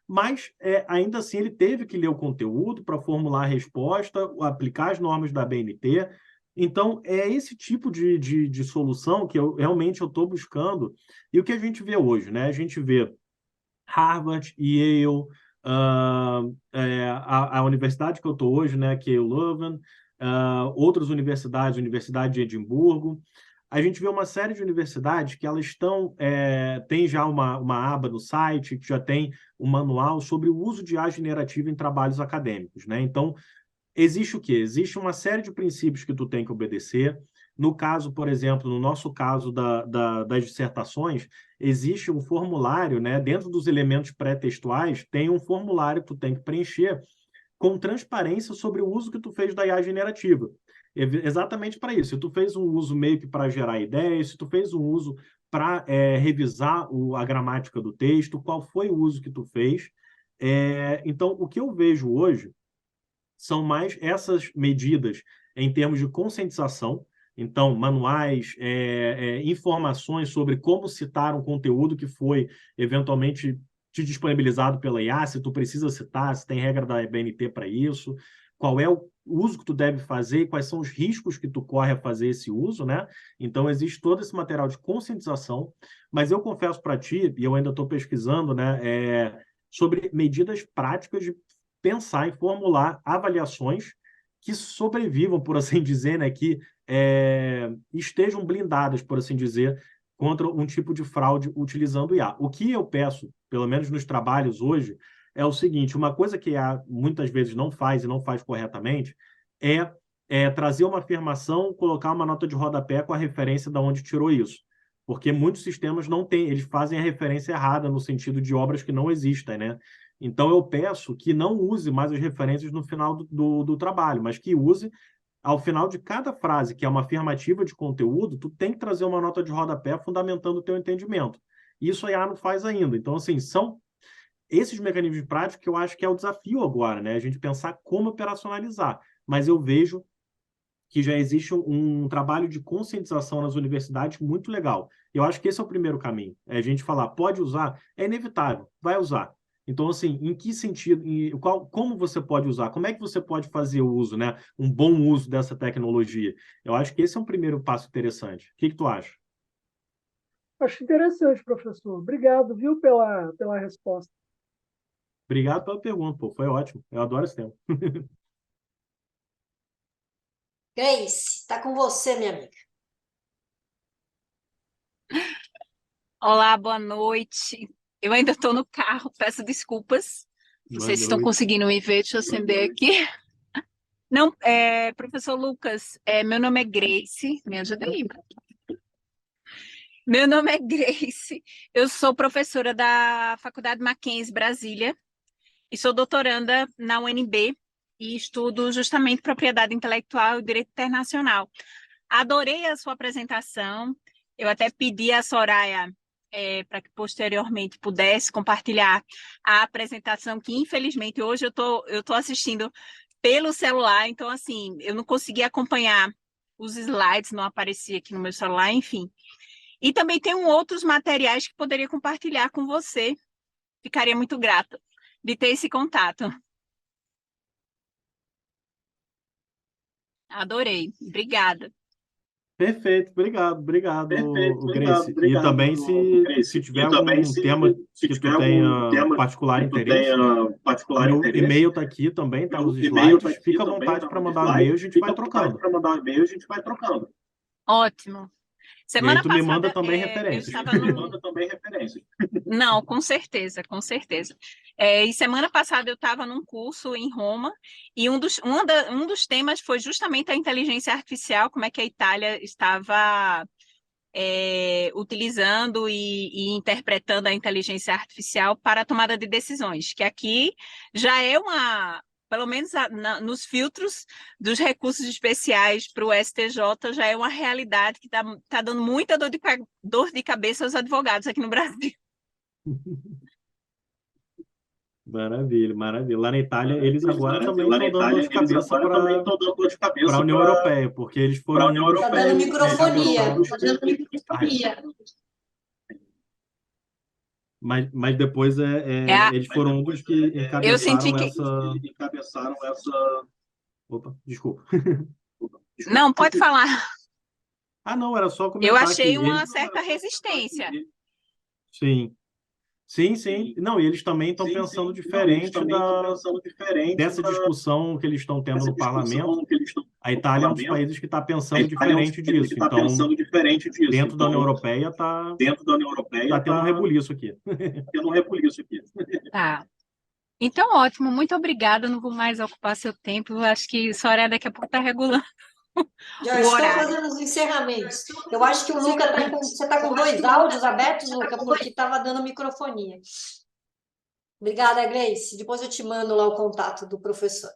mas ainda assim ele teve que ler o conteúdo para formular a resposta, aplicar as normas da ABNT. Então, é esse tipo de solução que realmente eu estou buscando. E o que a gente vê hoje, né? A gente vê Harvard, Yale, a universidade que eu estou hoje, né, que é o Leuven, outras universidades, Universidade de Edimburgo. A gente vê uma série de universidades que elas tem já uma aba no site, que já tem um manual sobre o uso de IA generativa em trabalhos acadêmicos, né? Então, existe o quê? Existe uma série de princípios que tu tem que obedecer. No caso, por exemplo, no nosso caso das dissertações, existe um formulário, né? Dentro dos elementos pré-textuais, tem um formulário que tu tem que preencher com transparência sobre o uso que tu fez da IA generativa. Exatamente para isso. Se tu fez um uso meio que para gerar ideias, se tu fez um uso para revisar a gramática do texto, qual foi o uso que tu fez. Então, o que eu vejo hoje são mais essas medidas em termos de conscientização, então, manuais, informações sobre como citar um conteúdo que foi eventualmente te disponibilizado pela IA, se tu precisa citar, se tem regra da BNT para isso, qual é o uso que tu deve fazer e quais são os riscos que tu corre a fazer esse uso, né? Então, existe todo esse material de conscientização, mas eu confesso para ti, e eu ainda estou pesquisando, né, sobre medidas práticas de pensar e formular avaliações que sobrevivam, por assim dizer, né, que estejam blindadas, por assim dizer, contra um tipo de fraude utilizando IA. O que eu peço, pelo menos nos trabalhos hoje, é o seguinte: uma coisa que a IA muitas vezes não faz e não faz corretamente é trazer uma afirmação, colocar uma nota de rodapé com a referência de onde tirou isso. Porque muitos sistemas não têm, eles fazem a referência errada no sentido de obras que não existem, né? Então, eu peço que não use mais as referências no final do trabalho, mas que use ao final de cada frase, que é uma afirmativa de conteúdo, tu tem que trazer uma nota de rodapé fundamentando o teu entendimento. Isso a IA não faz ainda. Então, assim, são esses mecanismos práticos que eu acho que é o desafio agora, né? A gente pensar como operacionalizar. Mas eu vejo que já existe um trabalho de conscientização nas universidades muito legal. Eu acho que esse é o primeiro caminho. É a gente falar, pode usar, é inevitável, vai usar. Então, assim, em que sentido, como você pode usar? Como é que você pode fazer o uso, né? Um bom uso dessa tecnologia? Eu acho que esse é um primeiro passo interessante. O que tu acha? Acho interessante, professor. Obrigado, viu, pela resposta. Obrigado pela pergunta, pô. Foi ótimo. Eu adoro esse tema. Grace, está com você, minha amiga. Olá, boa noite. Eu ainda estou no carro, peço desculpas. Não sei se estão conseguindo me ver, deixa eu acender aqui. Não, professor Lucas, meu nome é Grace, me ajuda aí. Meu nome é Grace, eu sou professora da Faculdade Mackenzie, Brasília, e sou doutoranda na UNB e estudo justamente propriedade intelectual e direito internacional. Adorei a sua apresentação, eu até pedi a Soraya para que posteriormente pudesse compartilhar a apresentação, que infelizmente hoje eu tô assistindo pelo celular, então assim, eu não consegui acompanhar os slides, não aparecia aqui no meu celular, enfim. E também tenho outros materiais que poderia compartilhar com você, ficaria muito grata de ter esse contato. Adorei, obrigada. Perfeito, obrigado, Grace. E também, se tiver algum tema que tu tenha particular interesse, meu e-mail está aqui também, tá nos slides. Fica à vontade para mandar um e-mail, a gente vai trocando. Ótimo. Semana passada, me manda também referências. Não, com certeza, com certeza. E semana passada eu estava num curso em Roma e um dos temas foi justamente a inteligência artificial, como é que a Itália estava utilizando e interpretando a inteligência artificial para a tomada de decisões, que aqui já é pelo menos nos filtros dos recursos especiais para o STJ, já é uma realidade que tá dando muita dor de cabeça aos advogados aqui no Brasil. Maravilha, maravilha. Lá na Itália, eles agora também estão dando dor de cabeça para a União Europeia, porque eles foram... Está dando microfonia. Mas depois eles foram um dos que encabeçaram essa... Opa, desculpa. Não, pode falar. Ah, não, era só comentar. Eu achei uma certa resistência. Sim. Sim. Não, e eles também estão pensando diferente dessa discussão que eles estão tendo no parlamento. A Itália é um dos países que está pensando diferente disso. Então, dentro da União Europeia está tendo um rebuliço aqui. Tá. Então, ótimo. Muito obrigada. Não vou mais ocupar seu tempo. Acho que Soraya daqui a pouco está regulando. Já estou fazendo os encerramentos. Eu acho que o Luca você está com 2 áudios abertos, Luca, porque estava dando microfonia. Obrigada, Grace. Depois eu te mando lá o contato do professor.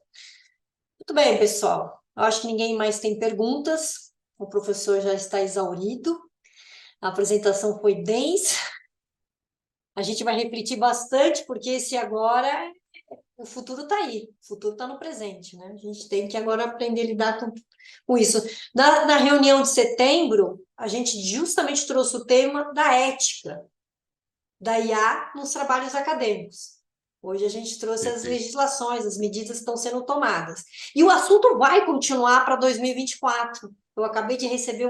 Muito bem, pessoal. Eu acho que ninguém mais tem perguntas. O professor já está exaurido. A apresentação foi densa. A gente vai refletir bastante, porque esse agora... O futuro está aí, o futuro está no presente, né? A gente tem que agora aprender a lidar com isso. Na reunião de setembro, a gente justamente trouxe o tema da ética da IA nos trabalhos acadêmicos. Hoje a gente trouxe as Perfeito. legislações, as medidas que estão sendo tomadas. E o assunto vai continuar para 2024. Eu acabei de receber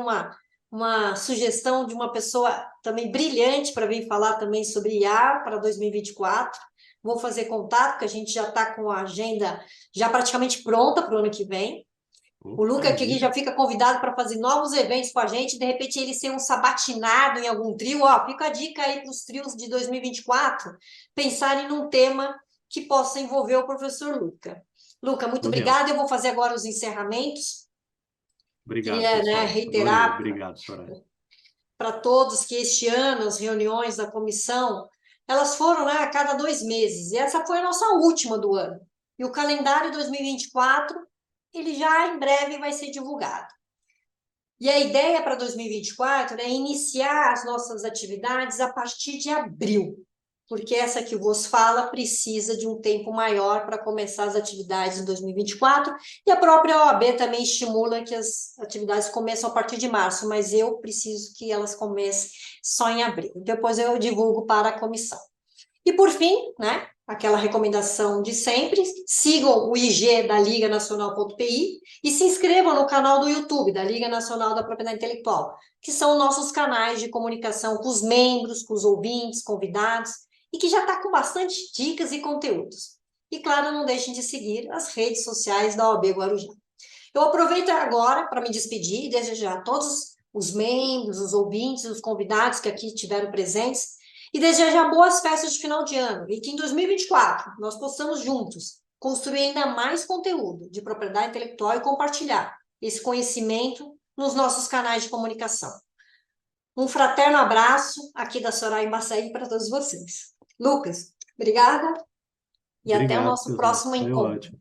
uma sugestão de uma pessoa também brilhante para vir falar também sobre IA para 2024. Vou fazer contato, porque a gente já está com a agenda já praticamente pronta para o ano que vem. O Luca aqui Maravilha. já fica convidado para fazer novos eventos com a gente, de repente ele ser um sabatinado em algum trio. Ó, fica a dica aí para os trios de 2024, pensarem num tema que possa envolver o professor Luca. Luca, muito Tô dentro. obrigada. Eu vou fazer agora os encerramentos. Obrigado, Queria, pessoal. Adorei. reiterar Obrigado, Soraya. para todos que este ano as reuniões da comissão, elas foram, a cada 2 meses, e essa foi a nossa última do ano. E o calendário 2024, ele já em breve vai ser divulgado. E a ideia para 2024 é iniciar as nossas atividades a partir de abril, porque essa que vos fala precisa de um tempo maior para começar as atividades em 2024, e a própria OAB também estimula que as atividades começam a partir de março, mas eu preciso que elas comecem só em abril. Depois eu divulgo para a comissão. E por fim, aquela recomendação de sempre, sigam o IG da Liga Nacional.pi e se inscrevam no canal do YouTube da Liga Nacional da Propriedade Intelectual, que são nossos canais de comunicação com os membros, com os ouvintes, convidados, e que já está com bastante dicas e conteúdos. E claro, não deixem de seguir as redes sociais da OAB Guarujá. Eu aproveito agora para me despedir e desejar a todos os membros, os ouvintes, os convidados que aqui estiveram presentes, e desejar boas festas de final de ano, e que em 2024 nós possamos juntos construir ainda mais conteúdo de propriedade intelectual e compartilhar esse conhecimento nos nossos canais de comunicação. Um fraterno abraço aqui da Soraya Embaçaí para todos vocês. Lucas, obrigada e até o Obrigado, nosso Suzana. próximo Foi encontro. ótimo.